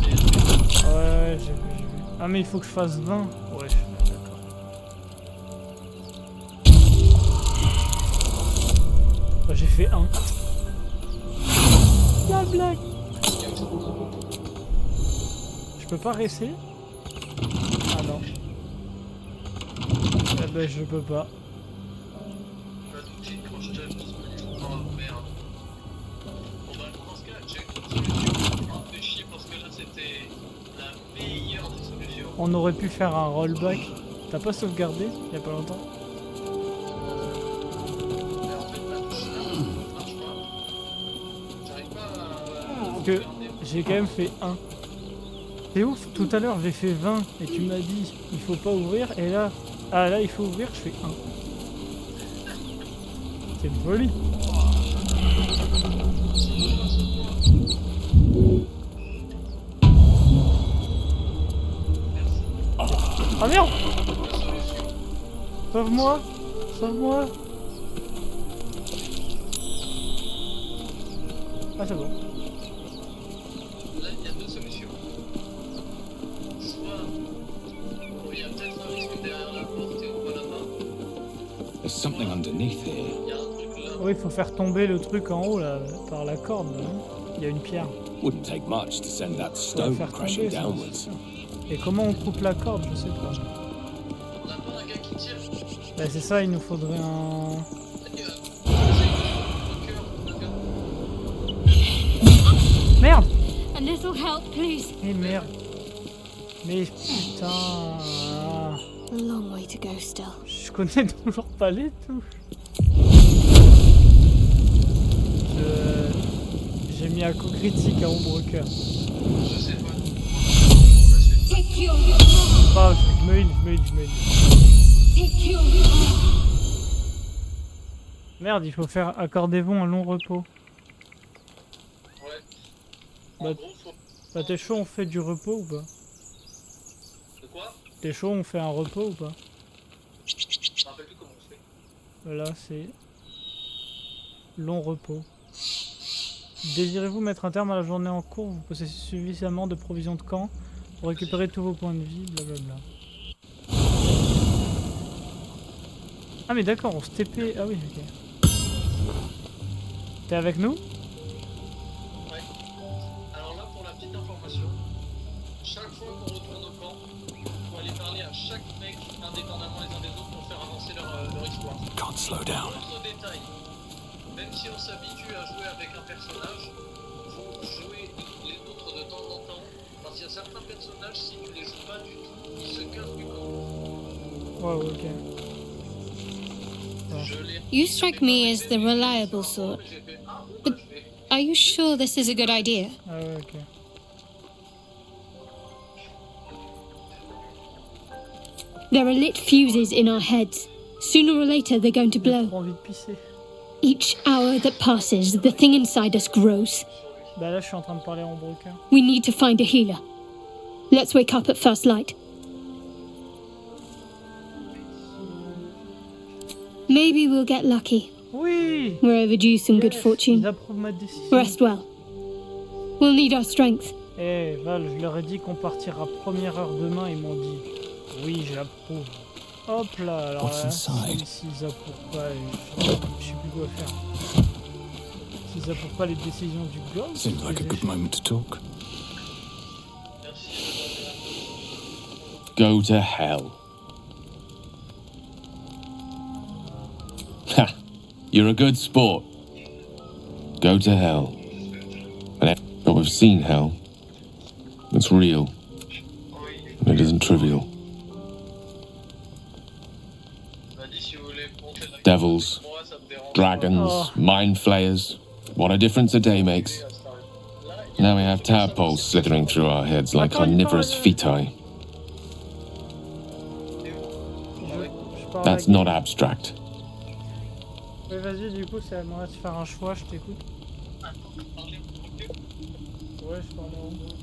Ouais, j'ai vu. Ah mais il faut que je fasse 20. Ouais, d'accord. Bah, j'ai fait 1. La blague. Je peux pas rester? Ah non. Eh ben je peux pas. Pas d'outil de crochetage disponible. Oh merde. Bon bah dans ce cas, check une solution. On fait chier parce que là c'était la meilleure des solutions. On aurait pu faire un rollback. T'as pas sauvegardé il y a pas longtemps? Mais en fait la touche là marche pas. J'arrive pas à... Parce que j'ai quand même fait 1. C'est ouf, tout à l'heure j'ai fait 20 et tu m'as dit il faut pas ouvrir et là... Ah là il faut ouvrir, je fais 1. C'est une folie. Ah merde! Sauve-moi! Sauve-moi! Ah c'est bon. Là il y a deux solutions. Soit il y a peut-être un risque derrière la porte et on voit là-bas. There's something underneath here. Il y a un truc là. Oui, il faut faire tomber le truc en haut là, par la corde. Là. Il y a une pierre. Wouldn't take much to send that Faut la stone faire crashing tomber. Ça, downwards. c'est sûr. Et comment on coupe la corde? Je sais pas. On a pas un gars qui tire. Bah c'est ça, il nous faudrait un... Merde! A little help, please. Eh merde. Mais putain. A long way to go still. Je connais toujours pas les touches. J'ai mis un coup critique à Ombre Cœur. Je sais pas. Bah, je me heal. Merde, il faut faire accordez-vous un long repos. Ouais. Bah, En gros, faut... bah t'es chaud, on fait du repos ou pas? De quoi? T'es chaud, on fait un repos ou pas? Je me rappelle plus comment on fait. Là, c'est long repos. Désirez-vous mettre un terme à la journée en cours? Vous possédez suffisamment de provisions de camp pour récupérer tous vos points de vie, blablabla. Ah mais d'accord, on se TP... Ah oui, ok. T'es avec nous? Ouais. Alors là, pour la petite information, chaque fois qu'on retourne au camp, faut aller parler à chaque mec indépendamment les uns des autres pour faire avancer leur histoire. Can't slow down. Autre détail, même si on s'habitue à jouer avec un personnage, faut jouer les autres de temps en temps, parce qu'il y a certains personnages, si tu les joues pas du tout, ils se cassent du camp. Ouais, ok. You strike me as the reliable sort. But are you sure this is a good idea? Ah ouais, ok. There are lit fuses in our heads. Sooner or later, they're going to J'ai blow. trop envie de pisser. Each hour that passes, the thing inside us grows. Bah là, je suis en train de parler à Ombre Cœur. We need to find a healer. Let's wake up at first light. Maybe we'll get lucky. Oui! We're overdue some good fortune. Ils approuvent ma décision. Rest well. We'll need our strength. Eh Val, je leur ai dit qu'on partira première heure demain, ils m'ont dit oui, j'approuve. Hop là, alors What's là, inside? s'ils approuvent pas, je sais plus quoi faire. S'ils approuvent pas les décisions du gars, Seems like a good moment to talk. Go to hell. Ha! You're a good sport. Go to hell. But we've seen hell. It's real. And it isn't trivial. Devils, dragons, mind flayers. What a difference a day makes. Now we have tadpoles slithering through our heads like carnivorous feti. That's not abstract. Oui, vas-y, du coup, c'est à moi de faire un choix, je t'écoute. Ouais, je parle en gros.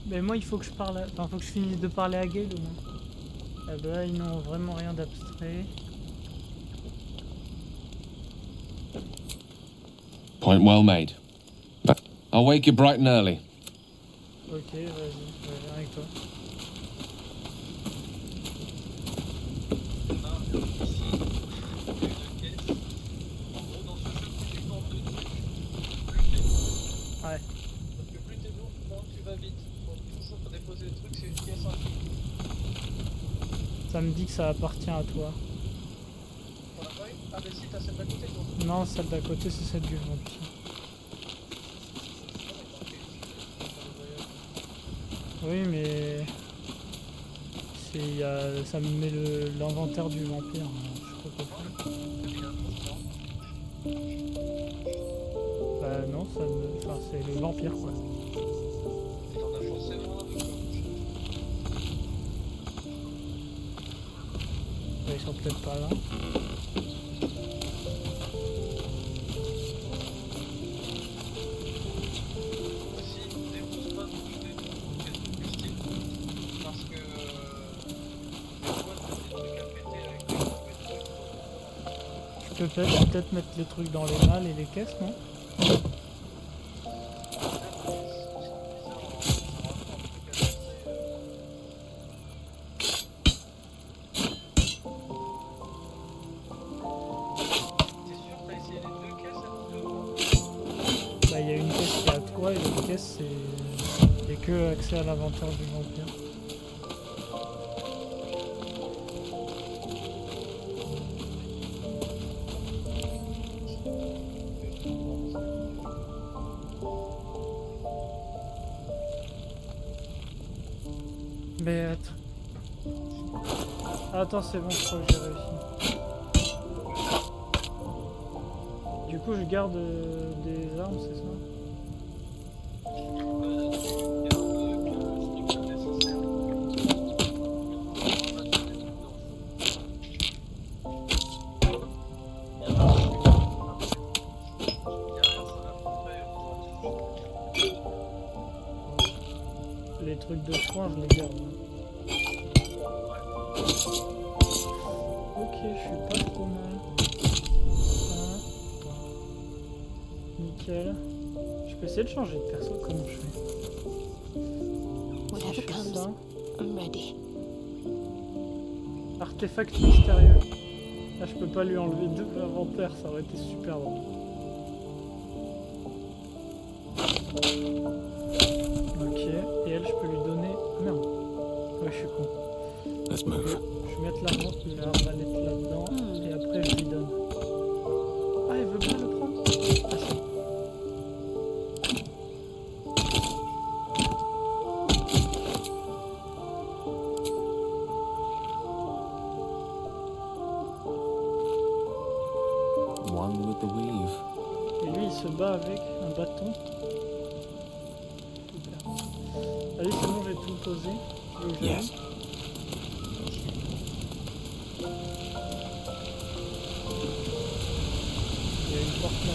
Mais moi, il faut que je parle. Enfin, faut que je finisse de parler à Gale au moins. Ah bah là, ils n'ont vraiment rien d'abstrait. Point well made. I'll wake you bright and early. Ok, vas-y, je viens avec toi. Ouais. Parce que plus t'es lourd, moins tu vas vite. Faut toujours déposer le truc, c'est une pièce en Ça me dit que ça appartient à toi. Ah, mais si, t'as celle d'à côté, toi. Non, celle d'à côté, c'est celle du vampire. Oui, mais ça me met l'inventaire du vampire. Je sais pas quoi faire. Bah non, enfin, c'est le vampire quoi. T'en as forcément un de quoi. Ils sont peut-être pas là. Je peux peut-être mettre les trucs dans les malles et les caisses, non? Bah, il y a une caisse qui est à toi et l'autre caisse c'est... Il n'y a que accès à l'inventaire du vampire. Mais attends, c'est bon, je crois que j'ai réussi. Du coup, je garde des armes, c'est ça? Les trucs de soin, je les garde. Ok, je suis pas trop mal. Nickel. Je peux essayer de changer de perso, comment je fais? Whatever comes, ça. I'm ready. Artefact mystérieux. Là, je peux pas lui enlever de l'inventaire, ça aurait été super drôle. Ok, et elle, je peux lui donner... Ah, merde. Ouais, je suis con. Let's move. Je vais mettre l'arbalète là-dedans, et après je lui donne. Ah, elle veut bien le prendre? Ah, si. One with the weave. Et lui, il se bat avec un bâton. Super. Allez, c'est bon, j'ai tout posé. Tu veux que j'aille? Yes. Il y a une porte là.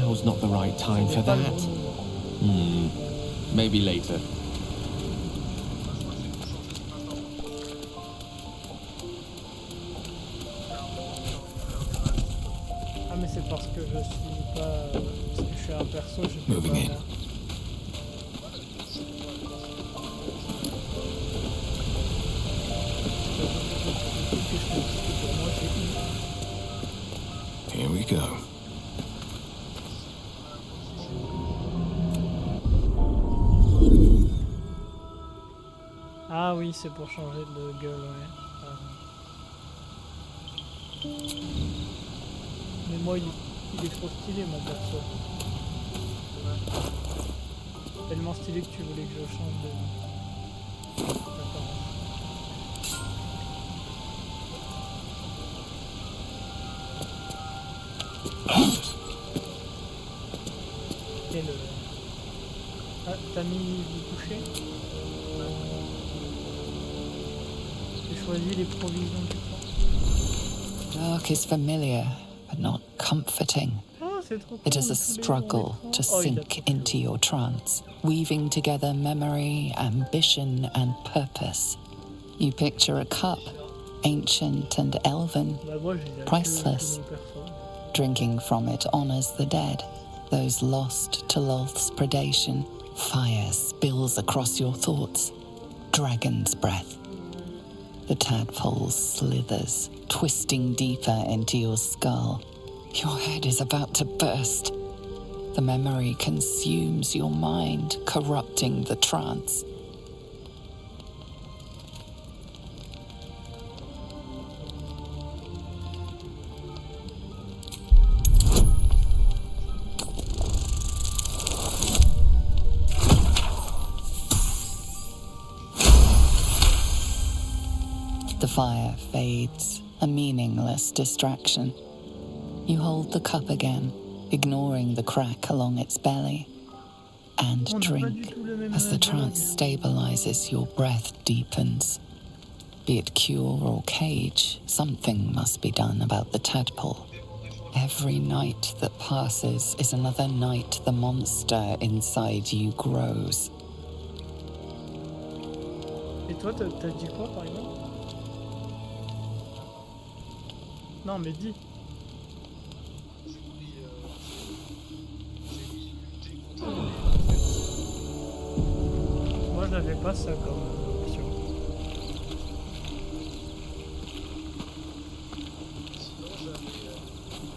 Now's not the right time for that. Maybe later. Ah, mais c'est parce que je suis pas... Parce que je suis un perso, je peux Moving pas... in. Here we go. Ah oui, c'est pour changer de gueule, ouais. Mais moi, il est trop stylé, mon perso. Tellement stylé que tu voulais que je change de... Et le... Ah, t'as mis vous coucher? J'ai choisi les provisions du camp. Dark is familiar, but not comforting. Ah, c'est trop It cool, is a tous les struggle bons to écrans. Oh, il a sink trop into your trance, weaving together memory, ambition, and purpose. You picture a cup, ancient and elven, Bah, moi, j'ai priceless. mon perso. Drinking from it honors the dead, those lost to Lolth's predation. Fire spills across your thoughts. Dragon's breath. The tadpole slithers, twisting deeper into your skull. Your head is about to burst. The memory consumes your mind, corrupting the trance. fire fades, a meaningless distraction. You hold the cup again, ignoring the crack along its belly, and drink as the trance stabilizes, your breath deepens. Be it cure or cage, something must be done about the tadpole. Every night that passes is another night the monster inside you grows. Et toi, t'as dit quoi par exemple? Non, mais dis. Moi, je n'avais pas ça comme option. Sinon, j'avais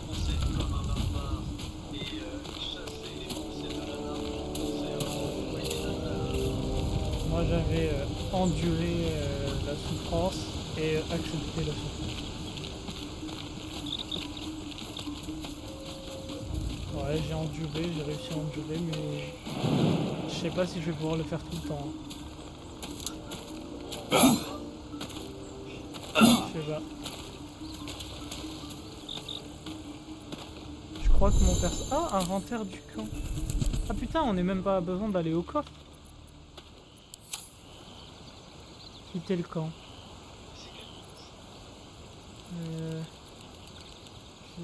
pensé comme un barbare et chasser les pensées de la narine pour penser Moi, j'avais enduré la souffrance et accepter la souffrance. Ouais, j'ai enduré, j'ai réussi à endurer, mais je sais pas si je vais pouvoir le faire tout le temps. Je sais pas. Je crois que mon perso... Ah, inventaire du camp. Ah putain, on n'est même pas besoin d'aller au coffre. Quitter le camp. Je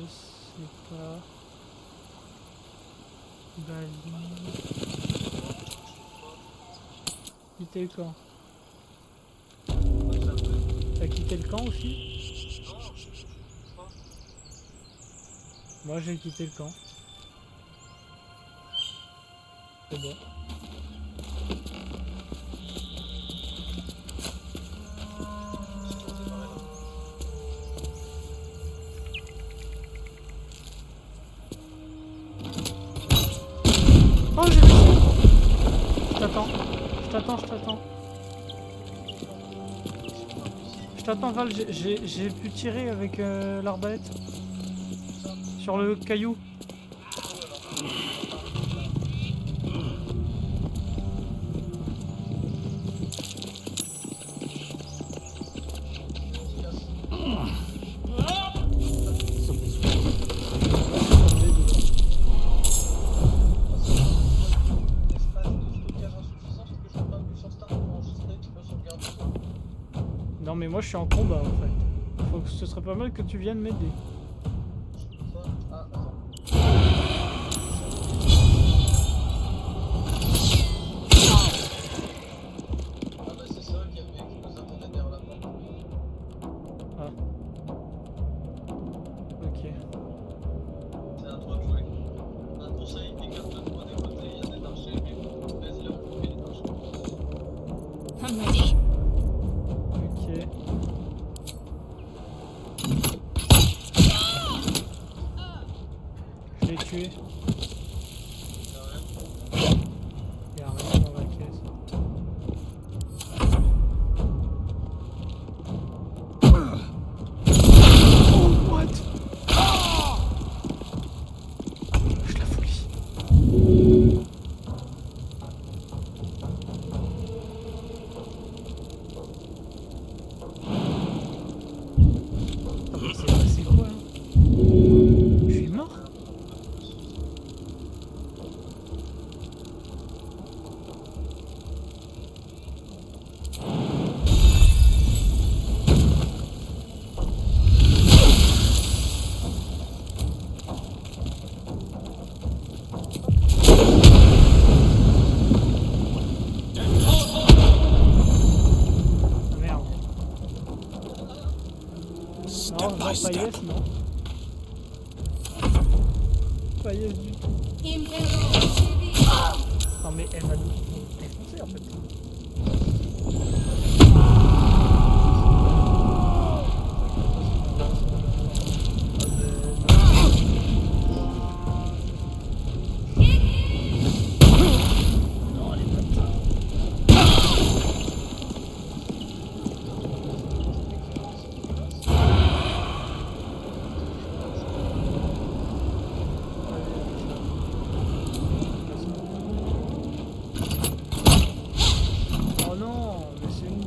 sais pas. Quitter le camp. T'as quitté le camp aussi? Moi j'ai quitté le camp. C'est bon. Oh, j'ai réussi. Je t'attends. Je t'attends, Val. J'ai pu tirer avec l'arbalète. Sur le caillou. Non mais moi je suis en combat en fait. Faut que ce serait pas mal que tu viennes m'aider. Ah. Ok. C'est à toi de jouer. Un conseil, écarte-toi des côtés, il y a des archers, mais vas-y, on fait les archers. I'm ready. Ok. Je l'ai tué. Y'a rien dans la caisse. Oh, what? Je la folie. Ah, mais c'est passé quoi là? Je suis mort? Ah merde. Non, pas yes, non. Pas yes du tout. Non mais elle m'a défoncé en fait. Non, elle est bonne. Oh non, mais c'est une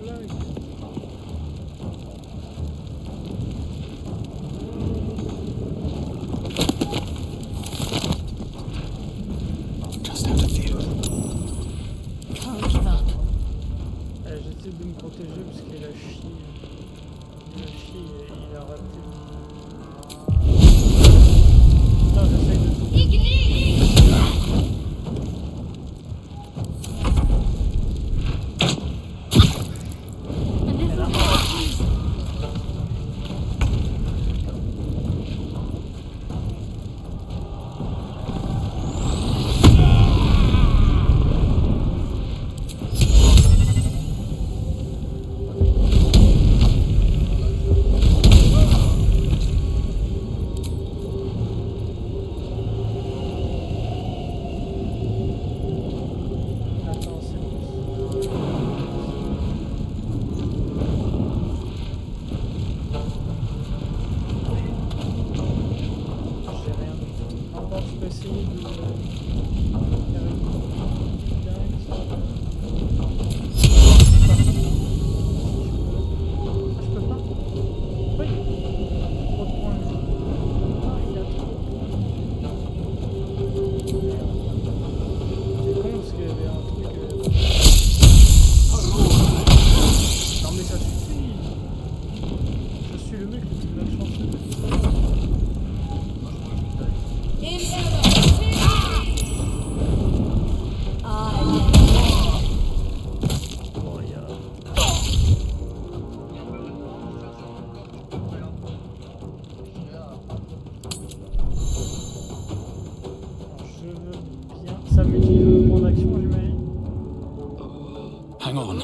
Hang on.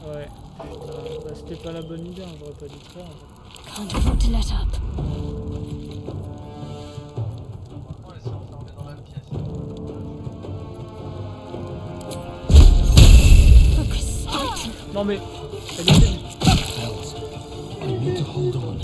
Ouais, putain, bah, c'était pas la bonne idée, hein, j'aurais pas dû le faire. En fait. Can't afford to let up. Non mais, elle était... I need to hold on.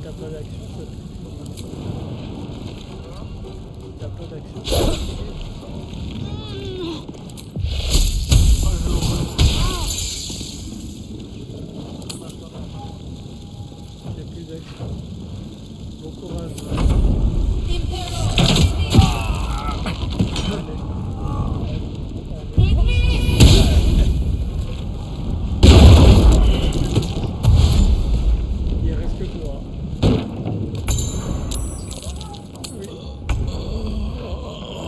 T'as pas d'action, ça pue. T'as pas d'action. J'ai plus d'action. Bon courage. Il reste que toi. Oui.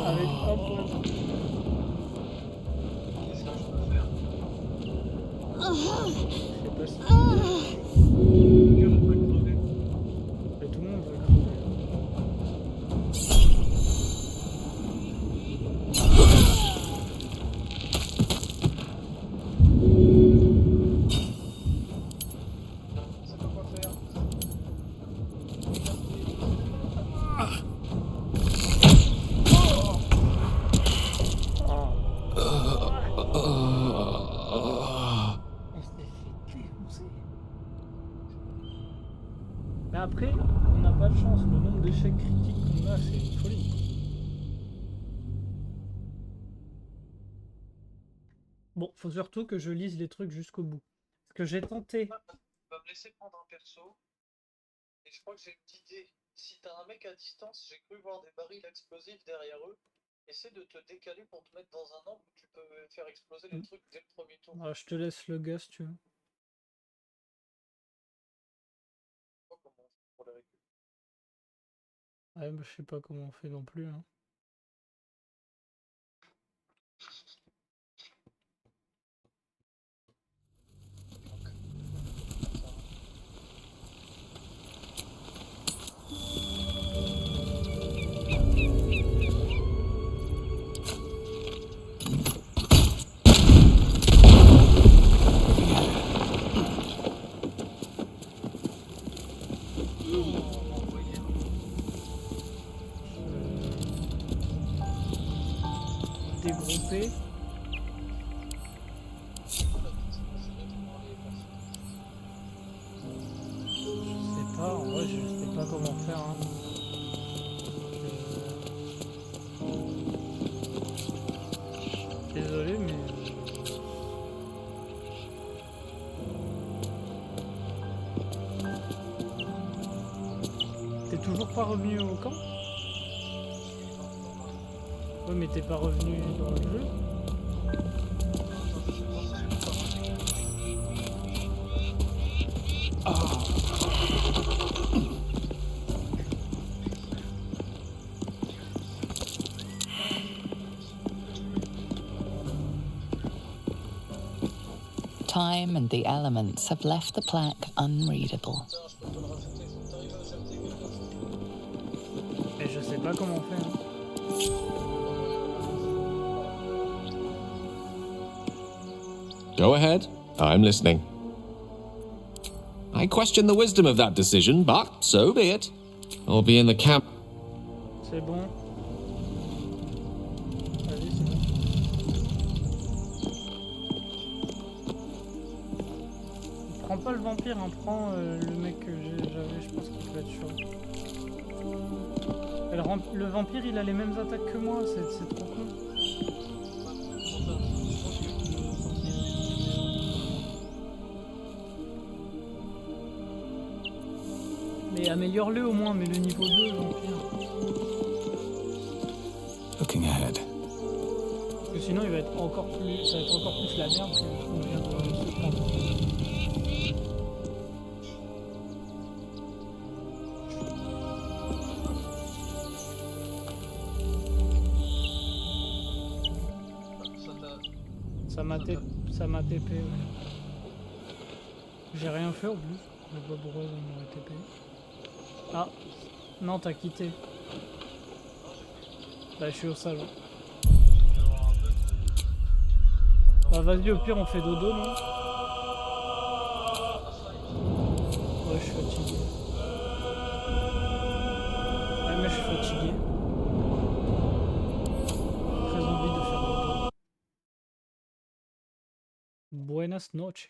Avec un point. Je sais pas si... Mais tout le monde va crever. C'est pas quoi faire. On s'est fait défoncer. Mais après, on n'a pas de chance. Le nombre d'échecs critiques qu'on a, c'est une folie. Bon, faut surtout que je lise les trucs jusqu'au bout. Parce que j'ai tenté. Va me laisser prendre un perso. Et je crois que j'ai une petite idée. Si t'as un mec à distance, j'ai cru voir des barils explosifs derrière eux. Essaie de te décaler pour te mettre dans un angle où tu peux faire exploser les trucs dès le premier tour. Ah, je te laisse le gars si tu veux. Je sais pas comment on fait pour les récupérer. Ouais, bah, je sais pas comment on fait non plus. Hein. Dégrouper. Je sais pas, en vrai je sais pas comment faire. Hein. Désolé mais... T'es toujours pas revenu au camp? Ouais mais t'es pas revenu dans le jeu? Time and the elements have left the plaque unreadable. Et je sais pas comment faire. Go ahead. I'm listening. I question the wisdom of that decision, but so be it. I'll be in the camp. C'est bon. Vas-y, c'est bon. Prends pas le vampire, hein, prends le mec que j'avais, je pense qu'il peut être chaud. Le vampire, il a les mêmes attaques que moi, c'est trop con. Mais améliore-le au moins, mais le niveau 2, vampire. Looking ahead. Parce que sinon, il va être encore plus, ça va être encore plus la merde que ce qu'on vient de se prendre. Ça m'a TP, ouais. J'ai rien fait en plus. Je sais pas pourquoi ça m'aurait TP. Ah, non, t'as quitté. Bah, je suis au salon. Bah, vas-y, au pire, on fait dodo, non? Ouais, je suis fatigué. Ouais, mais je suis fatigué. Très envie de faire dodo. Buenas noches.